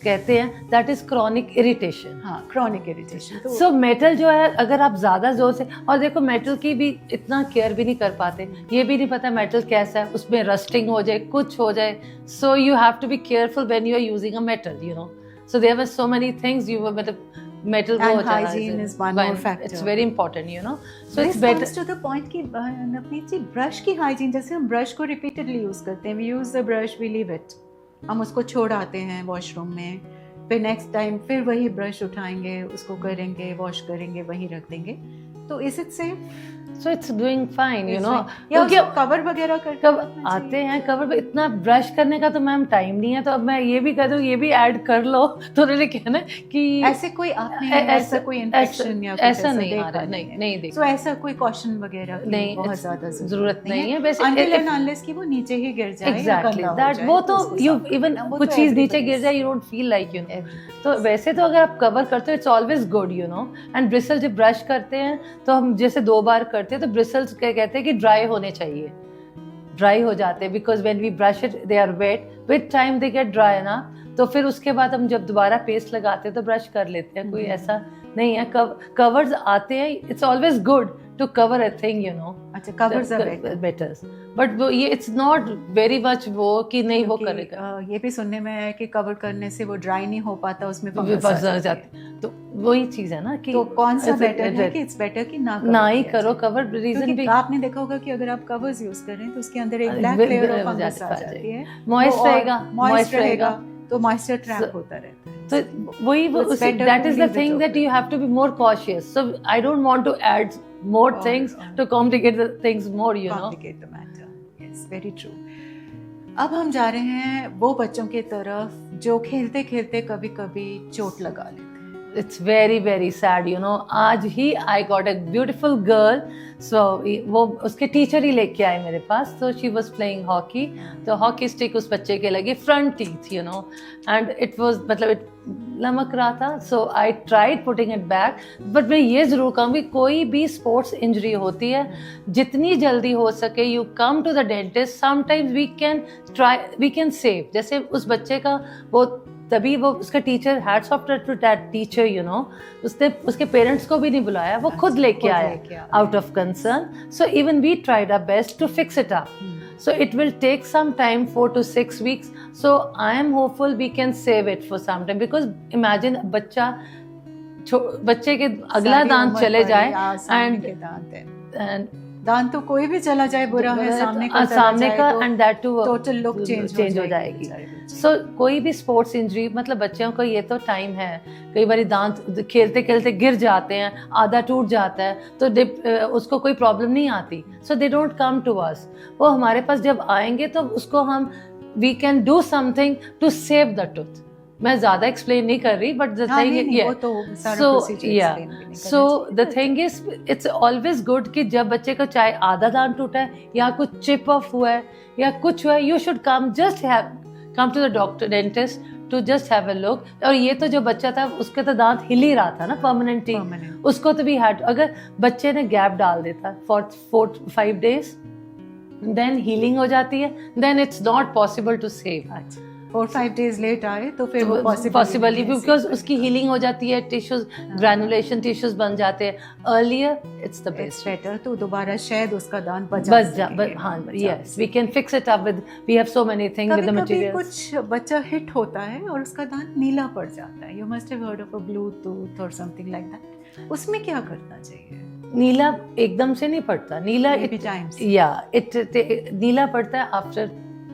कहते हैं दैट इज क्रॉनिक इरिटेशन। हाँ, क्रॉनिक इरिटेशन। सो मेटल जो है, अगर आप ज्यादा जोर से, और देखो मेटल की भी इतना केयर भी नहीं कर पाते, ये भी नहीं पता मेटल कैसा है, उसमें रस्टिंग हो जाए, कुछ हो जाए। So you have to be careful when you are using a metal, you know. So there were so many things, you मतलब metal and hygiene is one more factor. It's very important, you know. So this it's better comes to the point कि नवनीत जी, brush की hygiene, जैसे हम brush को repeatedly use करते हैं, we use the brush, we leave it, हम उसको छोड़ आते हैं वॉशरूम में, फिर नेक्स्ट टाइम फिर वही ब्रश उठाएंगे, उसको करेंगे, वॉश करेंगे, वही रख देंगे, तो is it safe? So it's doing fine, you know. क्योंकि कवर वगैरह कब आते हैं कवर पे, इतना ब्रश करने का तो मैम टाइम नहीं है, तो अब मैं ये भी कर दूं, ये भी ऐड कर लो, तो उन्होंने कहना कि ऐसे कोई आपने ऐसा कोई इन्फेक्शन या ऐसा नहीं आ रहा, नहीं देखा। तो ऐसा कोई कॉशन वगैरह नहीं, बहुत ज्यादा जरूरत नहीं है, वैसे until and unless कि वो नीचे ही गिर जाए, एग्जैक्टली दैट, वो तो यू इवन कुछ चीज नीचे गिर जाए, you don't feel like, you know. तो वैसे तो अगर आप कवर करते हो it's always good, you know. And bristle जब ब्रश करते हैं तो हम जैसे 2 बार करते हैं तो ब्रिसल्स कहते हैं कि ड्राई होने चाहिए, ड्राई हो जाते हैं, because when we brush it they are wet, with time they get dry ना, तो फिर उसके बाद हम जब दोबारा पेस्ट लगाते हैं तो ब्रश कर लेते हैं, कोई ऐसा नहीं है। कवर्स आते हैं, it's always good to cover a thing, you know. अच्छा, कवर्स आर बेटर, बट वो ये इट्स नॉट वेरी मच वो कि नहीं वो करेगा। ये भी सुनने में है कि कवर करने से वो ड्राई नहीं हो पाता, उसमें फंस जाते, तो वही चीज है ना कि तो कौन सा बेटर है कि इट्स बेटर कि ना ही करो कवर। रीजन भी आपने देखा होगा कि अगर आप कवर्स यूज कर रहे हैं तो उसके अंदर एक ब्लैक लेयर ऑफ फंगस आ जाती है, मॉइस्ट रहेगा, तो मॉइस्चर ट्रैप होता रहता है। तो वही that is the thing that you have to be more cautious. So I don't want to add more things to complicate the things more, you know. Complicate the matter. Yes, very true. अब हम जा रहे हैं वो बच्चों की तरफ जो खेलते खेलते कभी कभी चोट लगा लेते हैं। It's very very sad, you know. आज ही I got a beautiful girl, so वो उसके टीचर ही लेके आए मेरे पास, so she was playing hockey, तो hockey stick उस बच्चे के लगी front teeth, you know, and it was मतलब it लमक रहा था, so I tried putting it back, but मैं ये ज़रूर कहूँगी कोई भी स्पोर्ट्स इंजरी होती है, जितनी जल्दी हो सके you come to the dentist, sometimes we can save। जैसे उस बच्चे का वो तभी वो उसका teacher hats off to that teacher, you know, उसने उसके पेरेंट्स को भी नहीं बुलाया, वो खुद लेके आया out of concern. So even we tried our best to fix it up, so it will take some time, 4 to 6 weeks, so I am hopeful we can save it for some time, because imagine बच्चे के अगला दांत चले जाए, and दांत तो कोई भी चला जाए बुरा है, सामने का and that too total look change हो जाएगी। सो कोई भी स्पोर्ट्स इंजरी, मतलब बच्चों को ये तो टाइम है, कई बार दांत खेलते खेलते गिर जाते हैं, आधा टूट जाता है, तो उसको कोई प्रॉब्लम नहीं आती, सो they don't come to us. वो हमारे पास जब आएंगे तो उसको हम we can do something to save the tooth. मैं ज़्यादा explain नहीं कर रही, but the हाँ, thing नहीं, is, नहीं, yeah. वो तो सारा So procedure yeah, explain भी नहीं so करना the चाहिए। thing is, it's always good कि जब बच्चे को चाहे आधा दांत टूटा है या कुछ chip off हुआ है या कुछ हुआ है, you should come to the doctor, dentist to just have a look. और ये तो जो बच्चा था उसके तो दांत हिल ही रहा था ना permanently, उसको तो भी अगर बच्चे ने गैप डाल देता for 4-5 days, then healing हो जाती है, then it's not possible to save. 4-5 days late आए तो फिर वो पॉसिबली बिकॉज उसकी हीलिंग हो जाती है, टिश्यूज ग्रैनुलेशन टिश्यूज बन जाते हैं earlier, it's the best better, तो दोबारा शायद उसका दांत हाँ, yes we can fix it up with, we have so many things with the materials. कुछ बच्चा हिट होता है और उसका दांत नीला पड़ जाता है, you must have heard of a blue tooth और समथिंग लाइक दैट, उसमें क्या करना चाहिए? नीला एकदम से नहीं पड़ता, नीला नीला पड़ता है after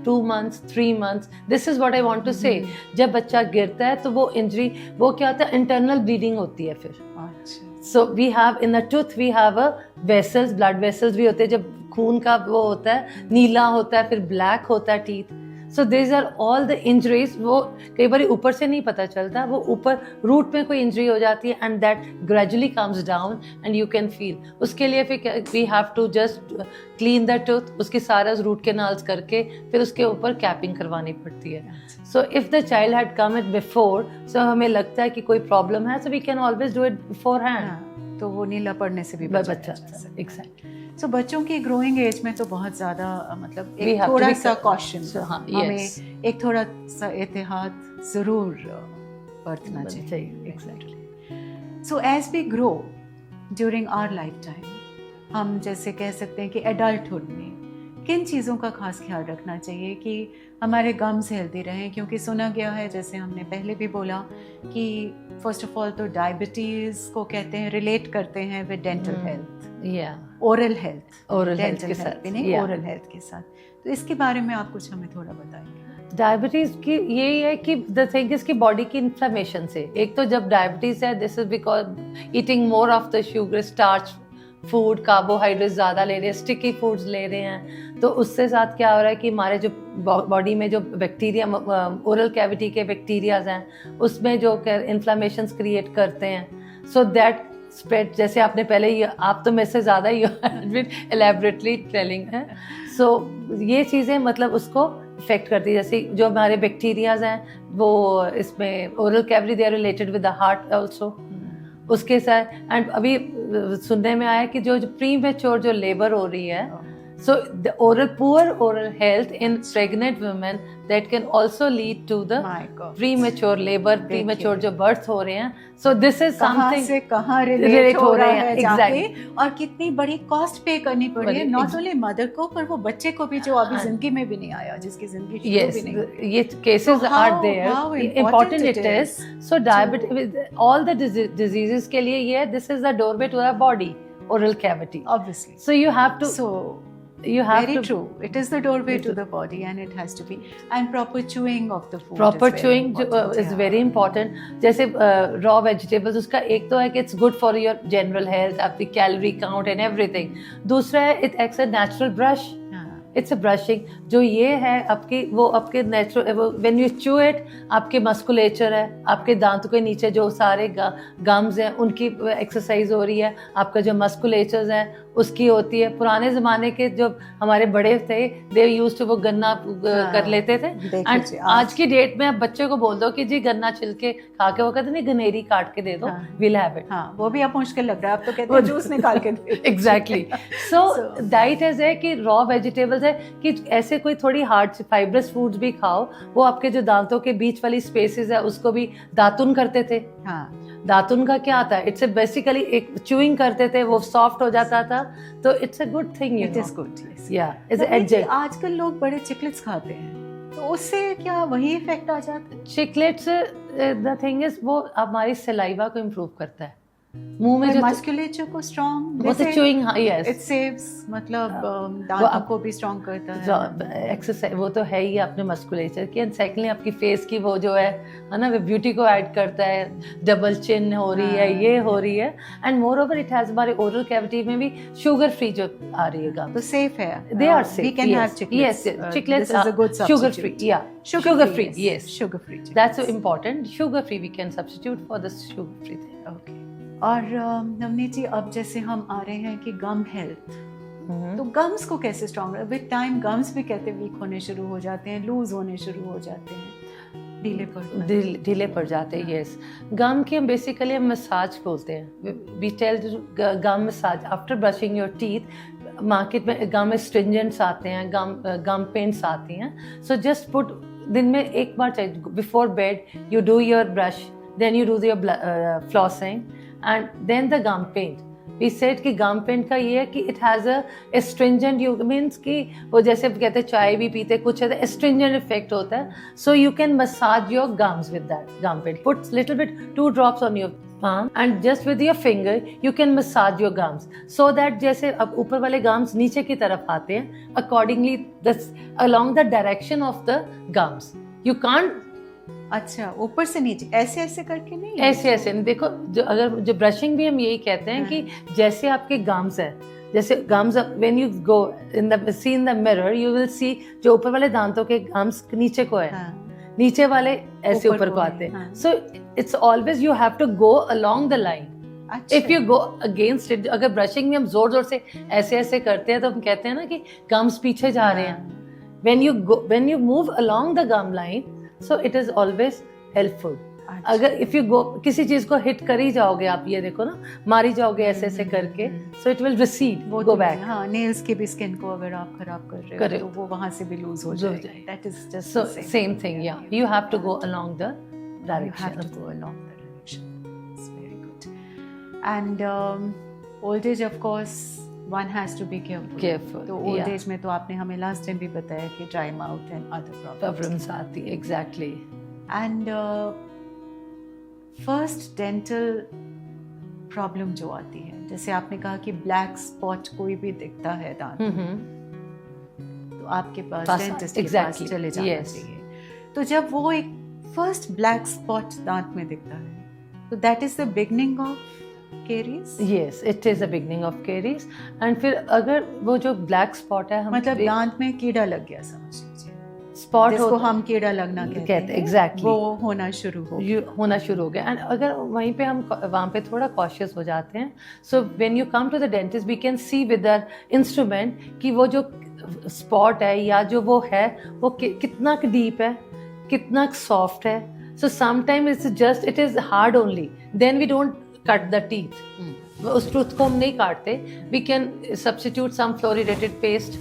2 months, 3 months. This is what I want to say. जब बच्चा गिरता है तो वो इंजरी, वो क्या होता है, इंटरनल ब्लीडिंग होती है फिर। So we have in the tooth we have a vessels, blood vessels भी होते हैं, जब खून का वो होता है, नीला होता है, फिर ब्लैक होता है teeth. So these are all the injuries. वो कई बार ऊपर से नहीं पता चलता, वो ऊपर रूट में कोई इंजरी हो जाती है and that gradually comes down and you can feel. उसके लिए फिर we have to just clean the tooth, उसकी सारा रूट कैनाल्स करके फिर उसके ऊपर कैपिंग करवानी पड़ती है। So if the child had come it before, so हमें लगता है कि कोई प्रॉब्लम है, so we can always do it beforehand. तो वो नीला पड़ने से भी बचा जा सकता है। Exactly. So बच्चों की ग्रोइंग एज में तो बहुत ज़्यादा मतलब एक थोड़ा सा कॉशन, हमें एक थोड़ा सा एहतियात ज़रूर बरतना चाहिए। Exactly. So as we grow during our lifetime, हम जैसे कह सकते हैं कि एडल्टहुड में किन चीज़ों का खास ख्याल रखना चाहिए कि हमारे गम्स हेल्दी रहें, क्योंकि सुना गया है, जैसे हमने पहले भी बोला, कि फर्स्ट ऑफ ऑल तो डायबिटीज़ को कहते हैं, रिलेट करते हैं with dental health, oral health के साथ। तो इसके बारे में आप कुछ हमें थोड़ा बताएंगे? डायबिटीज की यही है कि द थिंग इज कि बॉडी की इन्फ्लेमेशन से, एक तो जब डायबिटीज है, this is because eating more of the sugar, starch food, carbohydrate ज़्यादा ले रहे हैं, स्टिकी फूड्स ले रहे हैं, तो उससे साथ क्या हो रहा है कि हमारे जो बॉडी में जो बैक्टीरिया, ओरल कैविटी के बैक्टीरियाज हैं, उसमें जो इन्फ्लेमेशंस क्रिएट करते हैं, सो दैट स्प्रेड, जैसे आपने पहले ही, आप तो मेरे से ज़्यादा ही एलैबोरेटली टेलिंग है, सो ये चीज़ें मतलब उसको इफेक्ट करती है। जैसे जो हमारे बैक्टीरियाज हैं वो इसमें oral cavity, they are related with the heart also, उसके साथ। एंड अभी सुनने में आया कि जो प्री मैच्योर जो लेबर हो रही है, so the poor oral health in pregnant women, that can also lead to the premature labor, premature जो birth हो रहे हैं, so this is something से कहाँ रिलेट हो रहा है जाके, और कितनी बड़ी कॉस्ट पे करनी पड़ी है, नॉट ओनली मदर को पर वो बच्चे को भी, जो अभी जिंदगी में भी नहीं आया, जिसकी जिंदगी शुरू भी नहीं। ये cases are there, important it is. So diabetes, all the diseases के लिए ये, this is the doorway to the body, oral cavity, obviously. So you have to, you have very to, true, it is the doorway to the body and it has to be, and proper chewing of the food, proper chewing is very important. जैसे raw vegetables, उसका एक तो है कि it's good for your general health, आपकी calorie count and everything. दूसरा है it acts a natural brush, it's a brushing, जो ये है आपकी, वो आपके natural, when you chew it, आपके मस्कुलेचर है, आपके दांतों के नीचे जो सारे गम्स हैं उनकी एक्सरसाइज हो रही है, आपका जो मस्कुलेचर्स हैं उसकी होती है। पुराने ज़माने के जो हमारे बड़े थे, दे यूज्ड टू वो गन्ना कर लेते थे, एंड आज की डेट में आप बच्चे को बोल दो कि जी गन्ना छिलके खा के, वो कहते नहीं गनेरी काट के दे दो, विल हैव इट। वो भी अब मुश्किल लग रहा है, अब तो कहते हैं जूस निकाल के दे। एग्जैक्टली। सो डाइट ऐसे है कि रॉ वेजिटेबल्स है कि ऐसे कोई थोड़ी हार्ड फाइब्रस फूड्स भी खाओ, वो आपके जो दांतों के बीच वाली स्पेसेस है उसको भी दातुन करते थे। दातुन का क्या आता है, इट्स बेसिकली एक च्यूइंग करते थे, वो सॉफ्ट हो जाता था, तो it's a good thing, it is good, या इज एडजस्ट। आजकल लोग बड़े चिकलेट्स खाते हैं, तो उससे क्या वही इफेक्ट आ जाता है? चिकलेट्स, द थिंग इज वो हमारी सलाइवा को इम्प्रूव करता है, मुंह में जो मस्कुलेचर को स्ट्रॉन्ग, वो तो चूइंग, यस, इट सेव्स, मतलब दांतों को भी स्ट्रॉन्ग करता है। एक्सरसाइज वो तो है ही अपने मस्कुलेचर की, एंड सेकेंडली आपकी फेस की वो जो है ना, वो ब्यूटी को ऐड करता है, डबल चिन हो रही है, ये हो रही है, and more over it has हमारे ओरल कैविटी में भी शुगर फ्री जो आ रही है गम, तो सेफ है, they are safe, we can have Chiclets, Chiclets this is a good sugar free, yeah, sugar free, yes, sugar free, that's so important, sugar free we can substitute for this sugar free thing. Okay. और नवनीत जी, अब जैसे हम आ रहे हैं कि गम health, तो gums को कैसे स्ट्रॉन्ग, विद टाइम गम्स भी कहते वीक होने शुरू हो जाते हैं, लूज होने शुरू हो जाते हैं, ढीले पड़ जाते हैं, यस। गम की हम बेसिकली हम मसाज बोलते हैं, we tell gum massage after brushing your teeth. Market में गम स्ट्रिंजेंट्स आते हैं, गम पेंट्स आती हैं, सो जस्ट पुट, दिन में एक बार चाहिए, before bed you do your brush, then you do your flossing and then the gum paint. We said कि gum paint का ये है कि it has a astringent, you means कि वो जैसे कहते हैं चाय भी पीते कुछ है, astringent effect होता है, so you can massage your gums with that gum paint. Put little bit 2 drops on your palm and just with your finger you can massage your gums so that जैसे अब ऊपर वाले gums नीचे की तरफ आते हैं, accordingly this along the direction of the gums. You can't, अच्छा, ऊपर से नीचे ऐसे ऐसे करके नहीं, ऐसे नहीं, देखो जो ब्रशिंग भी हम यही कहते हैं कि जैसे आपके गम्स है, जैसे gums when you go in the see in the mirror you will see जो ऊपर वाले दांतों के गम्स नीचे को है, नीचे वाले ऐसे ऊपर को आते हैं, so it's always you have to go along the line. If you go against it, अगर ब्रशिंग में हम जोर जोर से ऐसे ऐसे करते हैं तो हम कहते हैं ना कि गम्स पीछे जा रहे हैं। When you move along the gum line, so it is always helpful. अगर if you go किसी चीज को हिट कर ही जाओगे आप, ये देखो ना, मारी जाओगे ऐसे ऐसे करके, so it will recede, वो go back. हाँ, nails की भी स्किन को अगर आप खराब कर रहे हो तो वो वहाँ से भी लूज हो जाएगा। That is just so the same thing, yeah. You have to go along the direction. You have to go along the direction. It's very good. And old age, of course, one has to be careful. तो old age में तो आपने हमें last time भी बताया कि dry mouth and other problems आती, exactly. And first dental problem जो आती है, जैसे आपने कहा कि black spot कोई भी दिखता है दांत, तो आपके पास डेंटिस्ट के पास चले जाना चाहिए। तो जब वो एक first black spot दांत में दिखता है, तो that is the beginning of caries? Yes, it is the beginning of caries. And फिर अगर वो जो black spot है, मतलब दांत में कीड़ा लग गया समझ लीजिए, स्पॉट जिसको हम कीड़ा लगना कहते हैं, exactly, वो होना शुरू हो गया। एंड अगर वहीं पे हम वहाँ पे थोड़ा कॉशियस हो जाते हैं, so when you come to the dentist we can see with the instrument कि वो जो स्पॉट है या जो वो है वो कितना डीप है, कितना सॉफ्ट है। So sometime it is hard only, then we don't cut the teeth, उस टूथ को हम नहीं काटते, we can substitute some fluoridated paste,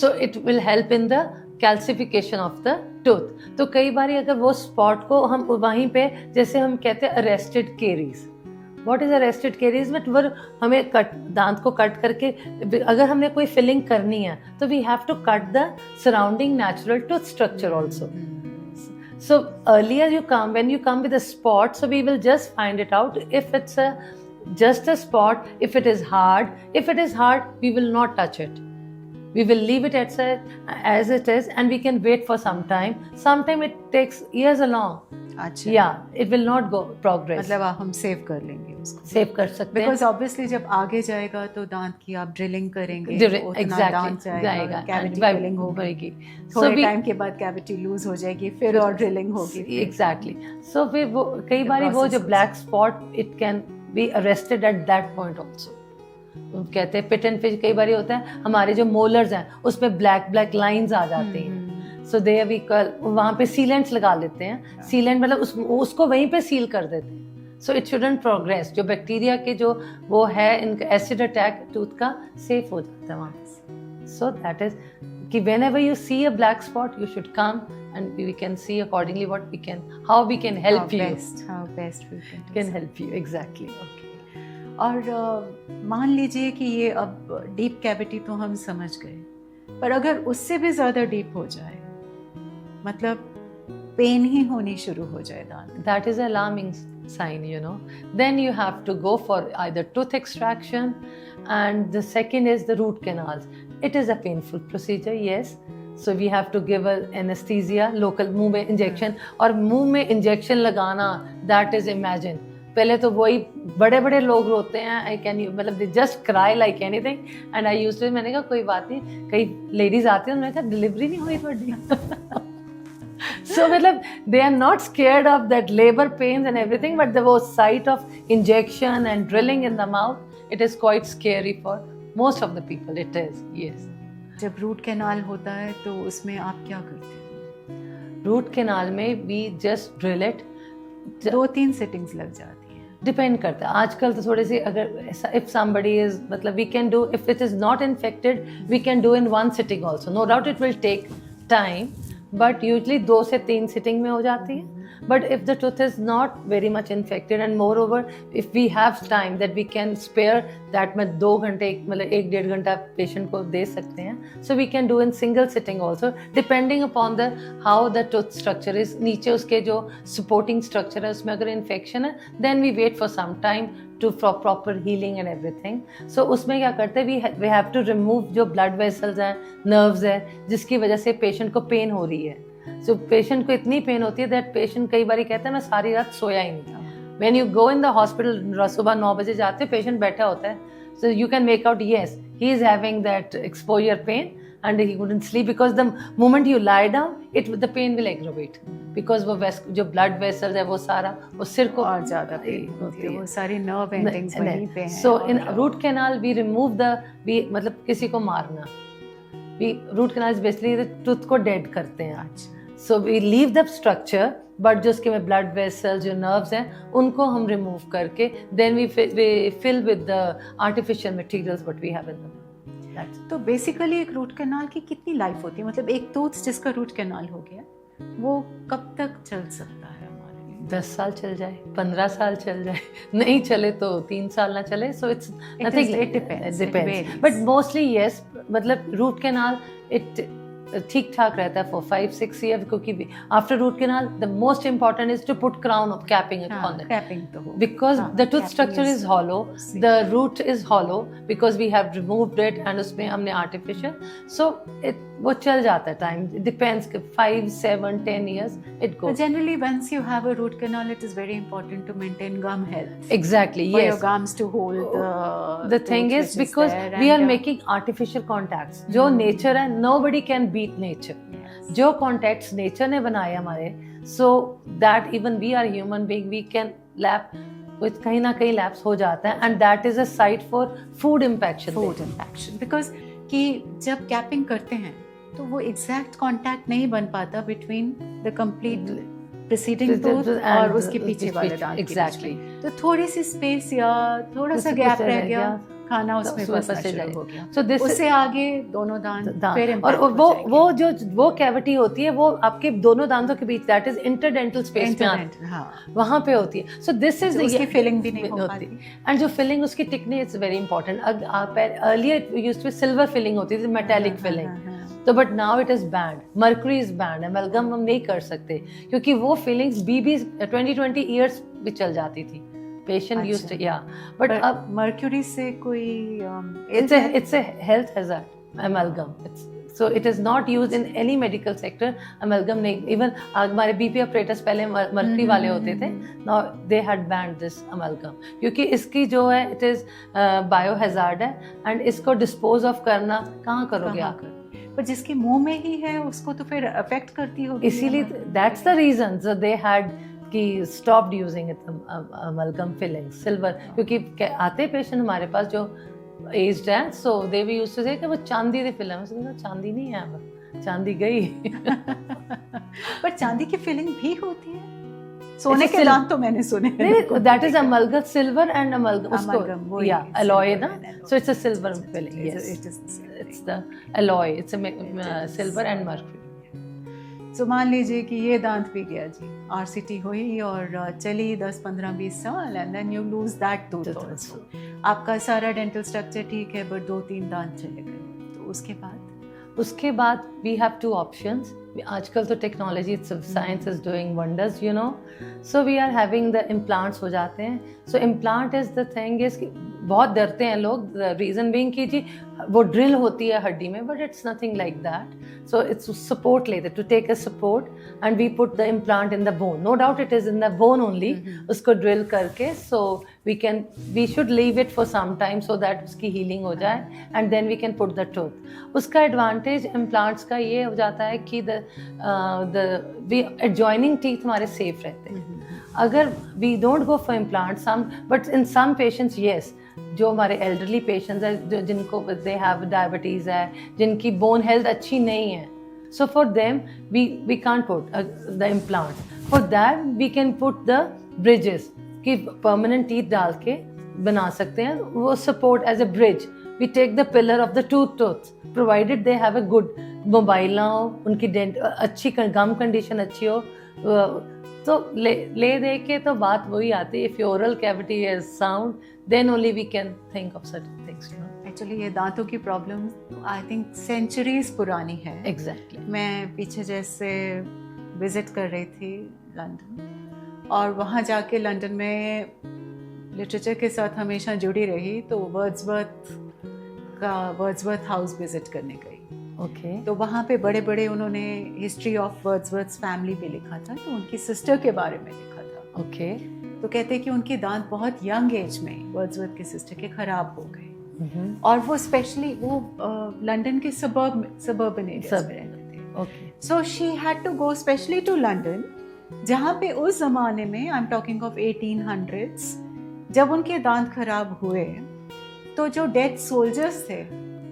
so it will help in the calcification of the tooth. तो कई बार अगर वो स्पॉट को हम वहीं पे, जैसे हम कहते हैं arrested caries, what is arrested caries, but वो हमें दांत को कट करके अगर हमने कोई फिलिंग करनी है तो we have to cut the surrounding natural tooth structure also. So earlier when you come with a spot, so we will just find it out if it's just a spot. If it is hard, we will not touch it. We will leave it as it is, and we can wait for some time. Sometime it takes years along. अच्छा, yeah, it will not go progress. मतलब हम save कर लेंगे उसको, save कर सकते हैं, because obviously जब आगे जाएगा तो दांत की आप ड्रिलिंग करेंगे, exactly, दांत जाएगा, कैविटी फिलिंग होगी, so थोड़े टाइम के बाद कैविटी लूज हो जाएगी, फिर और ड्रिलिंग होगी, exactly. So फिर वो कई बार वो जो black spot it can be arrested at that point also. कहते हैं पिट एंड फिश, कई बार होता है हमारे जो मोलर्स हैं उसमें ब्लैक लाइंस आ जाती हैं, सो दे वी कल वहाँ पे सीलेंट्स लगा लेते हैं, सीलेंट मतलब उसको वहीं पे सील कर देते हैं, सो इट शुडंट प्रोग्रेस, जो बैक्टीरिया के जो वो है इनका एसिड अटैक टूथ का सेफ हो जाता है वहाँ पे। सो दैट इज कि whenever you see a black spot you should come and we can see accordingly how we can help you, how best we can help you, exactly. और मान लीजिए कि ये अब डीप कैविटी तो हम समझ गए, पर अगर उससे भी ज़्यादा डीप हो जाए, मतलब पेन ही होनी शुरू हो जाए दांत, that is alarming. sign, you know. Then you have to go for either tooth extraction, and the second is the root canals. It is a painful procedure, yes. So we have to give a anesthesia, local मुंह में injection, और मुंह में injection लगाना, that is imagine. पहले तो वही बड़े बड़े लोग रोते हैं, I can मतलब they just cry like anything, and I used to, मैंने कहा कोई बात नहीं, कई ladies आती हैं, मैंने कहा डिलीवरी नहीं हुई ਤੁਹਾਡੀ. So मतलब they are not scared of that labor pains and everything, but the sight of injection and drilling in the mouth, it is quite scary for most of the people. It is, yes. जब root canal होता है तो उसमें आप क्या करते हैं? Root canal में we just drill it. 2-3 sittings लग जाती हैं. डिपेंड करता है. आजकल तो थोड़ी सी अगर if somebody is मतलब we can do, if it is not infected, we can do in one sitting also. No doubt it will take time, but usually 2 से 3 sitting में हो जाती है. But if the tooth is not very much infected, and moreover if we have time that we can spare, that में 2 घंटे मतलब 1-1.5 घंटा patient को दे सकते हैं. So we can do in single sitting also, depending upon the how the tooth structure is. नीचे उसके जो supporting structure है उसमें अगर infection है, then we wait for some time to for proper healing and everything. So उसमें क्या करते हैं, we have to remove जो blood vessels हैं, nerves है, जिसकी वजह से patient को pain हो रही है. So patient को इतनी pain होती है that patient कई बारी कहता है मैं सारी रात सोया ही नहीं. When you go in the hospital सुबह 9 बजे जाते हैं, patient बैठा होता है, so you can make out yes he is having that exposure pain and he couldn't sleep, because the moment you lie down the pain will aggravate, because वो जो blood vessels है वो सारा वो सिर को और ज़्यादा पेन होती है, वो सारी nerve endings वहीं पे हैं. So in root canal we remove मतलब किसी को मारना, root canal is basically the tooth को dead करते हैं. So we leave the structure, but जो उसके में blood vessels जो nerves हैं उनको हम remove करके then we fill with the artificial materials what we have in them. तो बेसिकली एक रूट कैनाल की कितनी लाइफ होती है? मतलब एक टूथ जिसका रूट कैनाल हो गया वो कब तक चल सकता है हमारे लिए? 10 साल चल जाए, 15 साल चल जाए, नहीं चले तो 3 साल ना चले. So it's nothing. It depends. But mostly yes, मतलब रूट कैनाल it ठीक ठाक रहता है for 5-6 years, क्योंकि after root canal the most important is to put crown of capping on it. Capping तो हो. Because the tooth structure is hollow, the root is hollow because we have removed it and उसमें हमने artificial, so वो चल जाता है time. It depends, 5, 7, 10 years it goes. But generally once you have a root canal it is very important to maintain gum health. Exactly, For yes. your gums to hold the thing is because we are making artificial contacts. जो nature है, nobody can beat nature. Yes. जो contacts nature ने बनाए हमारे, so that even we are human being, we can lap with कहीं ना कहीं lapse हो जाता है, and that is a site for food impaction. Food impaction because कि जब कैपिंग करते हैं तो वो एग्जैक्ट कांटेक्ट नहीं बन पाता between the complete preceding tooth और उसके पीछे वाले दांत. एग्जैक्टली. तो थोड़ी सी स्पेस या थोड़ा सा गैप रह गया, खाना उसमें बस natural हो गया. So this उससे आगे दोनों दांत फिर और वो कैविटी होती है वो आपके दोनों दांतों के बीच, दैट इज इंटरडेंटल स्पेस में आती है, वहां पे होती है. सो दिस इज उसकी फिलिंग भी नहीं हो पाती. एंड जो फिलिंग उसकी टिकनी is very important. Earlier used to silver filling होती थी, मेटालिक फिलिंग. तो but now it is banned, mercury is banned, amalgam हम नहीं कर सकते क्योंकि वो फिलिंग्स 20 ईयर्स भी चल जाती थी. Patient used to, yeah, but mercury से कोई it's a health hazard, amalgam. So it is not used in any medical sector. Amalgam नहीं, even हमारे BP apparatus पहले mercury वाले होते थे. Now they had banned this amalgam क्योंकि इसकी जो है it is biohazard है, and इसको dispose of करना कहाँ करोगे आप? पर जिसके मुंह में ही है उसको तो फिर अफेक्ट करती होगी. इसीलिए that's the reason so they had कि stopped using it, amalgam filling, silver, क्योंकि आते पेशेंट हमारे पास जो एज्ड हैं, so they we used to say कि वो चांदी की फिलिंग. उसने चांदी नहीं है, अब चांदी गई. पर चांदी की फिलिंग भी होती है. सोने के दांत तो मैंने सुने. नहीं, that is amalgam, silver and amalgam. उसको yeah, alloy ना, so it's a silver filling. Yes, it's the alloy. It's a silver and mercury. तो मान लीजिए कि ये दांत भी गया जी, RCT हुई और चली 10-15-20 साल, and then you lose that tooth also. आपका सारा डेंटल स्ट्रक्चर ठीक है बट 2-3 दांत चले गए, तो उसके बाद वी हैव 2 ऑप्शंस. आजकल तो technology science is doing wonders, you know. So we are having the implants हो जाते हैं. So implant is the thing is, बहुत डरते हैं लोग, द रीजन बीइंग कि जी वो ड्रिल होती है हड्डी में, but it's nothing like that. So it's support लेते, to take a support, and we put the implant in the bone. No doubt it is in the bone only. उसको drill करके, so we should leave it for some time so that उसकी healing हो जाए, and then we can put the tooth. उसका advantage implants का ये हो जाता है कि द एडजॉइनिंग टीथ हमारे सेफ रहते हैं. अगर we don't go for implant some, but in some patients yes, जो हमारे एल्डरली पेशेंट्स हैं, जिनको दे हैव डायबिटीज़ है, जिनकी बोन हेल्थ अच्छी नहीं है, so for them we can't put the implant. For that we can put the bridges, कि परमानेंट टीथ डाल के बना सकते हैं. वो support as a bridge. We take the pillar of the tooth, provided they have a good, mobile ना हो, उनकी डेंट अच्छी, गम कंडीशन अच्छी हो, तो ले दे के तो बात वही आती है. If your oral cavity is sound, then only we can think of certain things. Actually ये दांतों की प्रॉब्लम आई थिंक सेंचुरीज पुरानी है. एग्जैक्टली. मैं पीछे जैसे विजिट कर रही थी लंदन, और वहाँ जाके लंदन में लिटरेचर के साथ हमेशा जुड़ी रही, तो वर्ड्सवर्थ हाउस विजिट करने गई. ओके. तो वहाँ पे बड़े बड़े उन्होंने हिस्ट्री ऑफ वर्ड्सवर्थ फैमिली पे लिखा था, तो उनकी सिस्टर के बारे में लिखा था. ओके. तो कहते हैं कि उनके दांत बहुत यंग एज में वर्ड्सवर्थ के सिस्टर के खराब हो गए, और वो स्पेशली वो लंदन के सबर्बन एरियाज में रहते थे. Okay. So she had to go specially to London, जहाँ पे उस जमाने में, I am talking of 1800s, जब उनके दांत खराब हुए, तो जो डेड सोल्जर्स थे,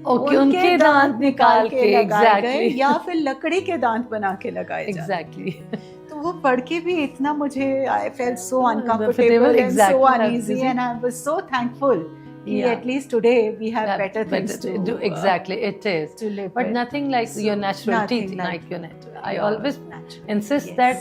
ओके, उनके दांत निकाल के लगाए गए, एग्जैक्टली, या फिर लकड़ी के दांत बना के लगाए जाते. एग्जैक्टली. तो वो पढ़ के भी इतना मुझे, I felt so Uncomfortable, uncomfortable and so exactly. Uneasy, and I was so thankful कि Yeah. at least today we have better things to do. Exactly, it is. to live But with. nothing like So, your natural nothing teeth, like your natural. I your always natural. insist Yes. that,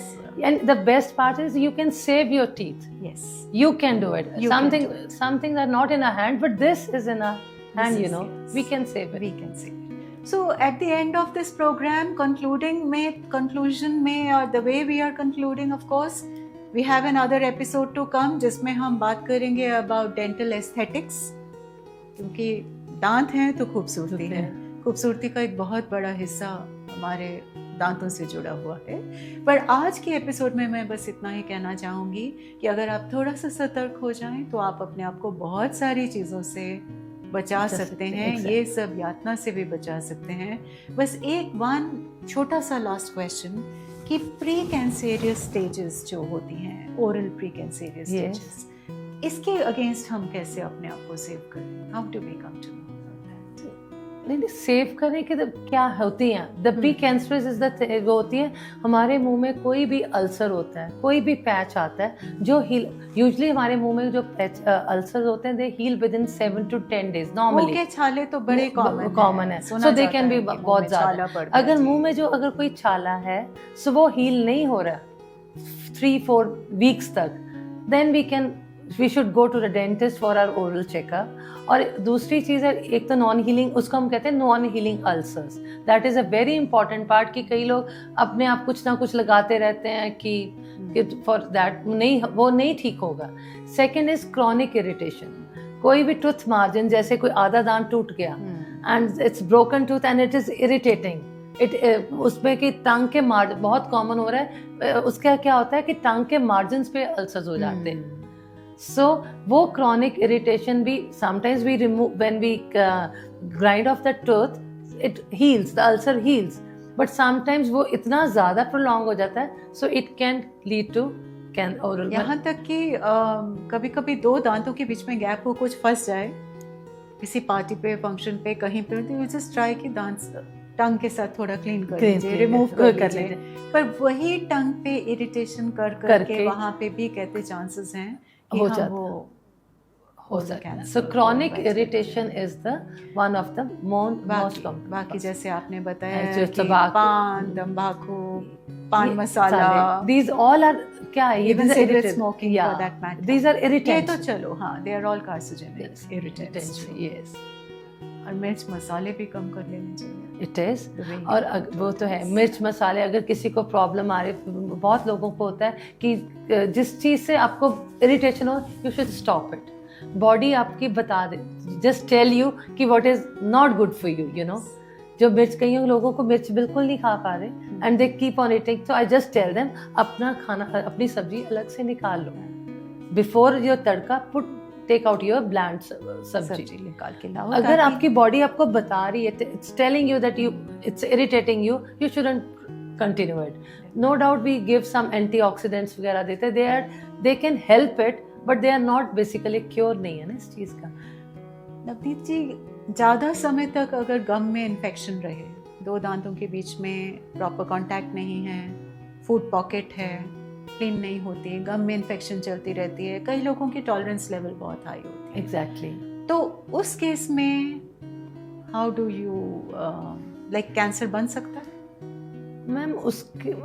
and the best part is you can save your teeth. Yes. You can do it. You can do Some things are not in our hand, but this is in our hand. You know, yes. we can save it. We can save it. So at the end of this program, conclusion में, or the way we are concluding, of course, we have another episode to come, जिसमें हम बात करेंगे about dental aesthetics, क्योंकि दांत हैं तो खूबसूरती है. खूबसूरती का एक बहुत बड़ा हिस्सा हमारे दांतों से जुड़ा हुआ है. पर आज के एपिसोड में मैं बस इतना ही कहना चाहूँगी कि अगर आप थोड़ा सा सतर्क हो जाएं, तो आप अपने आप को बहुत सारी चीज़ों से बचा सकते हैं. ये सब यातना से भी बचा सकते हैं. बस वन छोटा सा लास्ट क्वेश्चन, कि प्री कैंसेरियस स्टेजेस जो होती हैं, ओरल प्री कैंसेरियस स्टेजेस, इसके अगेंस्ट हम कैसे अपने आप को सेव करें? How do we come to know? नहीं, सेव करने के तो क्या होती हैं, the pre cancerous is the, वो होती है हमारे मुंह में कोई भी अल्सर होता है, कोई भी पैच आता है, जो हील, यूजुअली हमारे मुंह में जो अल्सर होते हैं, they heal within 7 to 10 days normally. के छाले तो बड़े कॉमन है, सो दे कैन बी बहुत ज़्यादा. अगर मुंह में जो अगर कोई छाला है, सो वो हील नहीं हो रहा 3-4 weeks तक, then we should go to the dentist for our oral checkup. और दूसरी चीज़ है, एक तो नॉन हीलिंग, उसको हम कहते हैं non healing ulcers. That is a very important part, कि कई लोग अपने आप कुछ ना कुछ लगाते रहते हैं कि फॉर दैट नहीं, वो नहीं ठीक होगा. Second is chronic irritation. कोई भी टूथ मार्जिन, जैसे कोई आधा दांत टूट गया and it's broken tooth and it is irritating, उसमें कि टंग के मार्जिन बहुत कॉमन हो रहा है. उसका क्या होता है कि टंग के मार्जिन पे अल्सर्स हो जाते हैं. So, वो chronic irritation भी sometimes we remove when we grind off the tooth, it heals, the ulcer heals. But sometimes वो इतना ज़्यादा prolong हो जाता है, so it can lead to oral. यहाँ तक कि कभी-कभी 2 दांतों के बीच में गैप हो, कुछ फंस जाए किसी पार्टी पे, फंक्शन पे, कहीं पे, तो you just try कि दांत टंग के साथ थोड़ा क्लीन कर लीजिए, रिमूव कर लीजिए. पर वही टंग पे इरिटेशन करके वहाँ पे भी कहते चांसेस हैं हो जाता हो सकता है. So chronic irritation is the one of the most common. बाकी जैसे आपने बताया कि पान, तंबाकू, पान मसाला, these all are क्या है, even cigarette smoking for that matter, these are irritants. ये तो चलो, हाँ, they are all carcinogenic, irritants. Yes. और मिर्च मसाले भी कम कर लेने चाहिए. It is. और वो तो है, मिर्च मसाले अगर किसी को प्रॉब्लम आ रही, बहुत लोगों को होता है कि जिस चीज़ से आपको इरिटेशन हो, you should stop it. Body आपकी बता दे, जस्ट टेल यू कि what is not good for you, you know. जो मिर्च, कई लोगों को मिर्च बिल्कुल नहीं खा पा रहे and they keep on eating, तो आई जस्ट टेल देम अपना खाना, अपनी सब्जी अलग से निकाल लो before your tadka, put take out your bland sabzi निकाल के लाओ। अगर आपकी बॉडी आपको बता रही है, it's telling you that you, it's irritating you, you shouldn't continue it. No doubt we give some antioxidants वगैरह देते हैं, they can help it, but they are not basically cure नहीं है ना इस चीज़ का। नवनीत जी, ज़्यादा समय तक अगर गम में इन्फेक्शन रहे, दो दांतों के बीच में प्रॉपर कांटेक्ट नहीं है, फूड पॉकेट है, क्लीन नहीं होती, गम में इन्फेक्शन चलती रहती है, कई लोगों की टॉलरेंस लेवल बहुत हाई होती है। एग्जैक्टली। तो उस केस में how do you like cancer बन सकता है? मैम उसके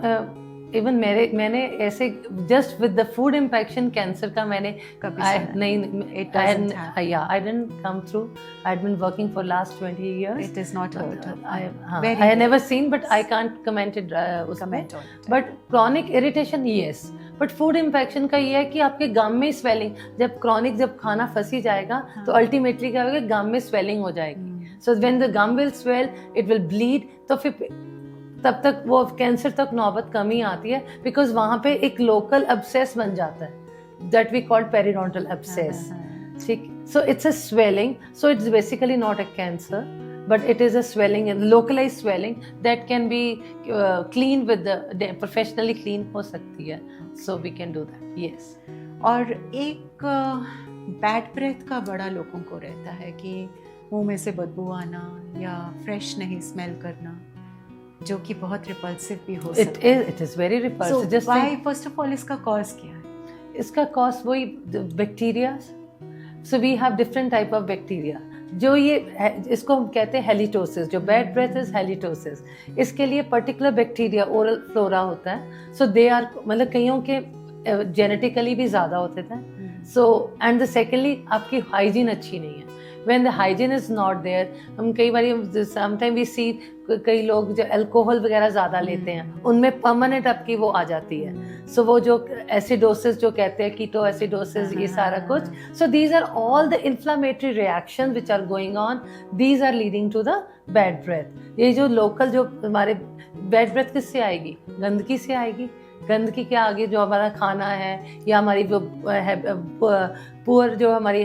इवन मैंने ऐसे just with the food infection cancer का मैंने कभी I सुना नहीं It doesn't happen. I didn't come through. I had been working for last 20 years. It is not heard of. I Very had rare. never seen, but I can't comment it उसमें। Comment on it. But chronic irritation yes, but food infection का ये है कि आपके गम में swelling, जब chronic जब खाना फंसी जाएगा तो ultimately क्या होगा, गम में swelling हो जाएगी। So when the gum will swell, it will bleed, तो फिर तब तक वो कैंसर तक नौबत कम ही आती है, बिकॉज वहाँ पे एक लोकल एब्सेस बन जाता है, that we called periodontal abscess. ठीक, so it's a swelling, so it's basically not a cancer, but it is a swelling and localized swelling that can be cleaned with the professionally clean हो सकती है, so we can do that, yes. और एक bad breath का बड़ा लोगों को रहता है कि मुंह में से बदबू आना या फ्रेश नहीं स्मेल करना, जो कि बहुत रिपल्सिव भी हो सकता है। It is very repulsive. So why first of all इसका कॉज क्या है? इसका कॉज वही bacteria, so we have different type of bacteria, जो ये इसको हम कहते हैं हेलिटोसिस, जो बैड ब्रेथ इज हेलिटोसिस। इसके लिए पर्टिकुलर बैक्टीरिया ओरल फ्लोरा होता है, सो दे आर, मतलब कईयों के जेनेटिकली भी ज़्यादा होते थे, सो एंड द सेकेंडली आपकी हाइजीन अच्छी नहीं है। When the hygiene is not there, हम कई बार sometimes we see कई लोग जो अल्कोहल वगैरह ज़्यादा लेते हैं, उनमें परमानेंट आपकी वो आ जाती है। सो वो जो एसिडोसिस जो कहते हैं, कीटो एसिडोसिस, ये सारा कुछ, so these are all the inflammatory reaction which are going on, these are leading to the bad breath. ये जो लोकल जो हमारे बैड ब्रेथ किससे आएगी? गंदगी से आएगी। गंदगी के आगे जो हमारा खाना है या हमारी जो पुअर जो हमारी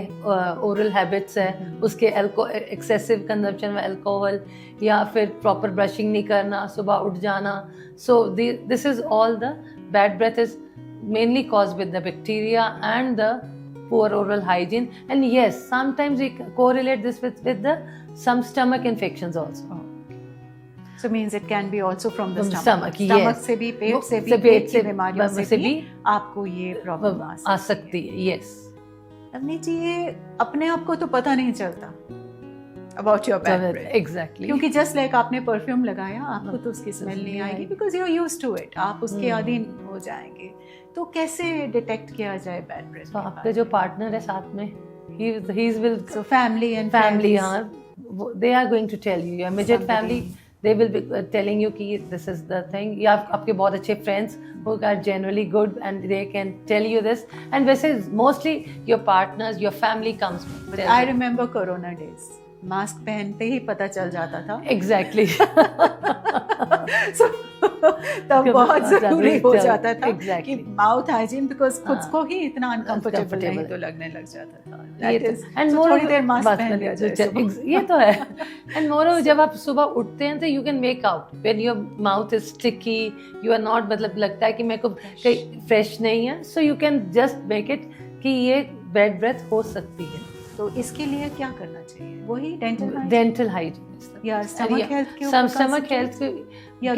ओरल हैबिट्स है, उसके एक्सेसिव कंजम्पशन में अल्कोहल, या फिर प्रॉपर ब्रशिंग नहीं करना, सुबह उठ जाना, so this is all the bad breath is mainly cause with the bacteria and the poor oral hygiene, and yes, sometimes we correlate this with the some stomach infections also. So means it can be also from the stomach. Stomach, yes. Stomach से भी, पेट से भी, पेट की बीमारियों से भी आपको ये प्रॉब्लम आ सकती है, yes. नवनीत जी, ये अपने आप को तो पता नहीं चलता about your bad breath. Exactly. क्योंकि just like आपने परफ्यूम लगाया, आपको तो उसकी स्मेल नहीं आएगी, because you are used to it. आप उसके अधीन हो जाएंगे। तो कैसे डिटेक्ट किया जाए बैड ब्रेथ? तो आपके जो पार्टनर है साथ में, he will, so family and family, friends. हाँ, they are going to tell you, your immediate family, they will be telling you कि this is the thing, या आपके बहुत अच्छे friends who are generally good and they can tell you this, and वैसे mostly your partners, your family comes. But I remember Corona days. Mask पहनते ही पता चल जाता था। Exactly. So, तब बहुत जरूरी हो जाता था exactly. कि माउथ हाइजीन, बिकॉज खुद को ही इतना अनकंफर्टेबल नहीं तो लगने लग जाता था। एंड so, थोड़ी देर मास्क पहन लिया जाए। ये तो है। एंड मोर जब आप सुबह उठते हैं तो you can make out when your mouth is sticky, you are not, मतलब लगता है कि मेरे को कहीं फ्रेश नहीं है, so you can just make it कि ये बैड ब्रेथ हो सकती है। तो इसके लिए क्या करना चाहिए? वही डेंटल हाइजीन या स्टमक हेल्थ के ऊपर, स्टमक हेल्थ या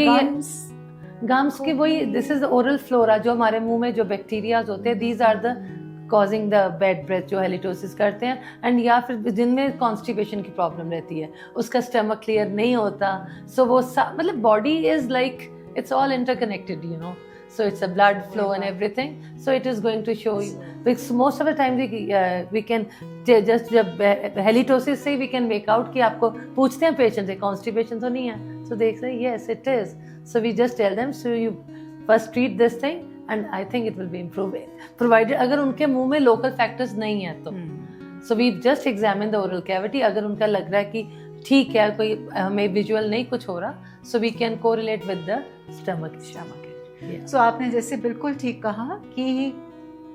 गम्स के, वही this is the oral flora, जो हमारे मुंह में जो बैक्टीरियाज होते हैं, these are the causing the bad breath, जो हेलिटोसिस करते हैं। एंड या फिर जिनमें कॉन्स्टिपेशन की प्रॉब्लम रहती है, उसका स्टमक क्लियर नहीं होता, सो वो मतलब body is like, it's all interconnected, you know, so it's a blood flow and everything, so it is going to show you, because most of the time we can just जब halitosis से we can make out कि आपको पूछते हैं patient से constipation तो नहीं है, so they say yes it is, so we just tell them, so you first treat this thing and I think it will be improving, provided अगर उनके मुंह में local factors नहीं है तो so we just examine the oral cavity, अगर उनका लग रहा है कि ठीक है कोई हमें विजुअल नहीं कुछ हो रहा, so we can correlate with the stomach. So आपने जैसे बिल्कुल ठीक कहा कि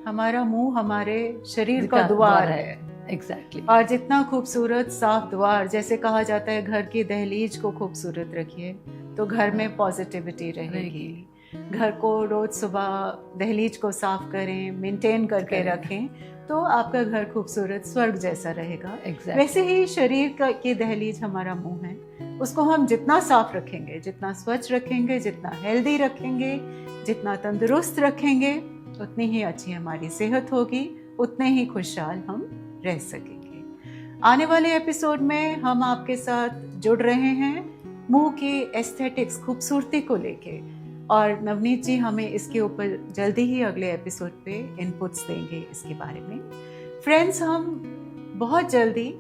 हमारा मुंह हमारे शरीर का द्वार है. Exactly. और जितना खूबसूरत साफ द्वार, जैसे कहा जाता है घर की दहलीज को खूबसूरत रखिए तो घर में पॉजिटिविटी रहेगी. घर को रोज सुबह दहलीज को साफ करें, मेंटेन करके रखें तो आपका घर खूबसूरत स्वर्ग जैसा रहेगा. Exactly. वैसे ही शरीर की दहलीज हमारा मुंह है, उसको हम जितना साफ रखेंगे, जितना स्वच्छ रखेंगे, जितना हेल्दी रखेंगे, जितना तंदुरुस्त रखेंगे, उतनी ही अच्छी हमारी सेहत होगी, उतने ही खुशहाल हम रह सकेंगे. आने वाले एपिसोड में हम आपके साथ जुड़ रहे हैं मुंह की एस्थेटिक्स, खूबसूरती को लेके, और नवनीत जी हमें इसके ऊपर जल्दी ही अगले एपिसोड पे इनपुट्स देंगे इसके बारे में. फ्रेंड्स, हम बहुत जल्दी,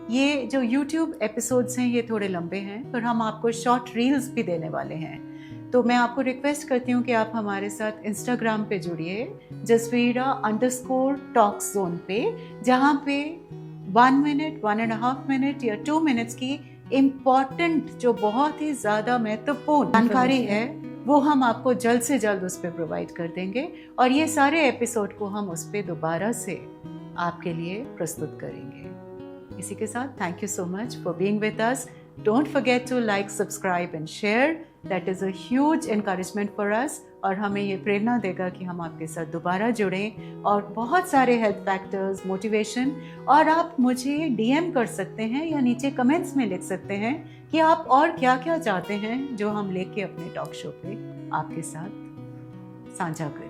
ये जो YouTube एपिसोड्स हैं ये थोड़े लंबे हैं, पर हम आपको शॉर्ट रील्स भी देने वाले हैं. तो मैं आपको रिक्वेस्ट करती हूँ कि आप हमारे साथ इंस्टाग्राम पे जुड़िए, Jasveera_TalkZone पे, जहाँ पे 1 मिनट, 1.5 मिनट या 2 मिनट्स की इम्पॉर्टेंट, जो बहुत ही ज़्यादा महत्वपूर्ण जानकारी है, वो हम आपको जल्द से जल्द उस पर प्रोवाइड कर देंगे. और ये सारे एपिसोड को हम उस पर दोबारा से आपके लिए प्रस्तुत करेंगे. इसी के साथ thank you so much for being with us. Don't forget to like, subscribe and share. That is a huge encouragement for us, और हमें ये प्रेरणा देगा कि हम आपके साथ दोबारा जुड़ें और बहुत सारे हेल्थ फैक्टर्स, मोटिवेशन, और आप मुझे DM कर सकते हैं या नीचे कमेंट्स में लिख सकते हैं कि आप और क्या क्या चाहते हैं जो हम लेके अपने टॉक शो पे आपके साथ साझा करें.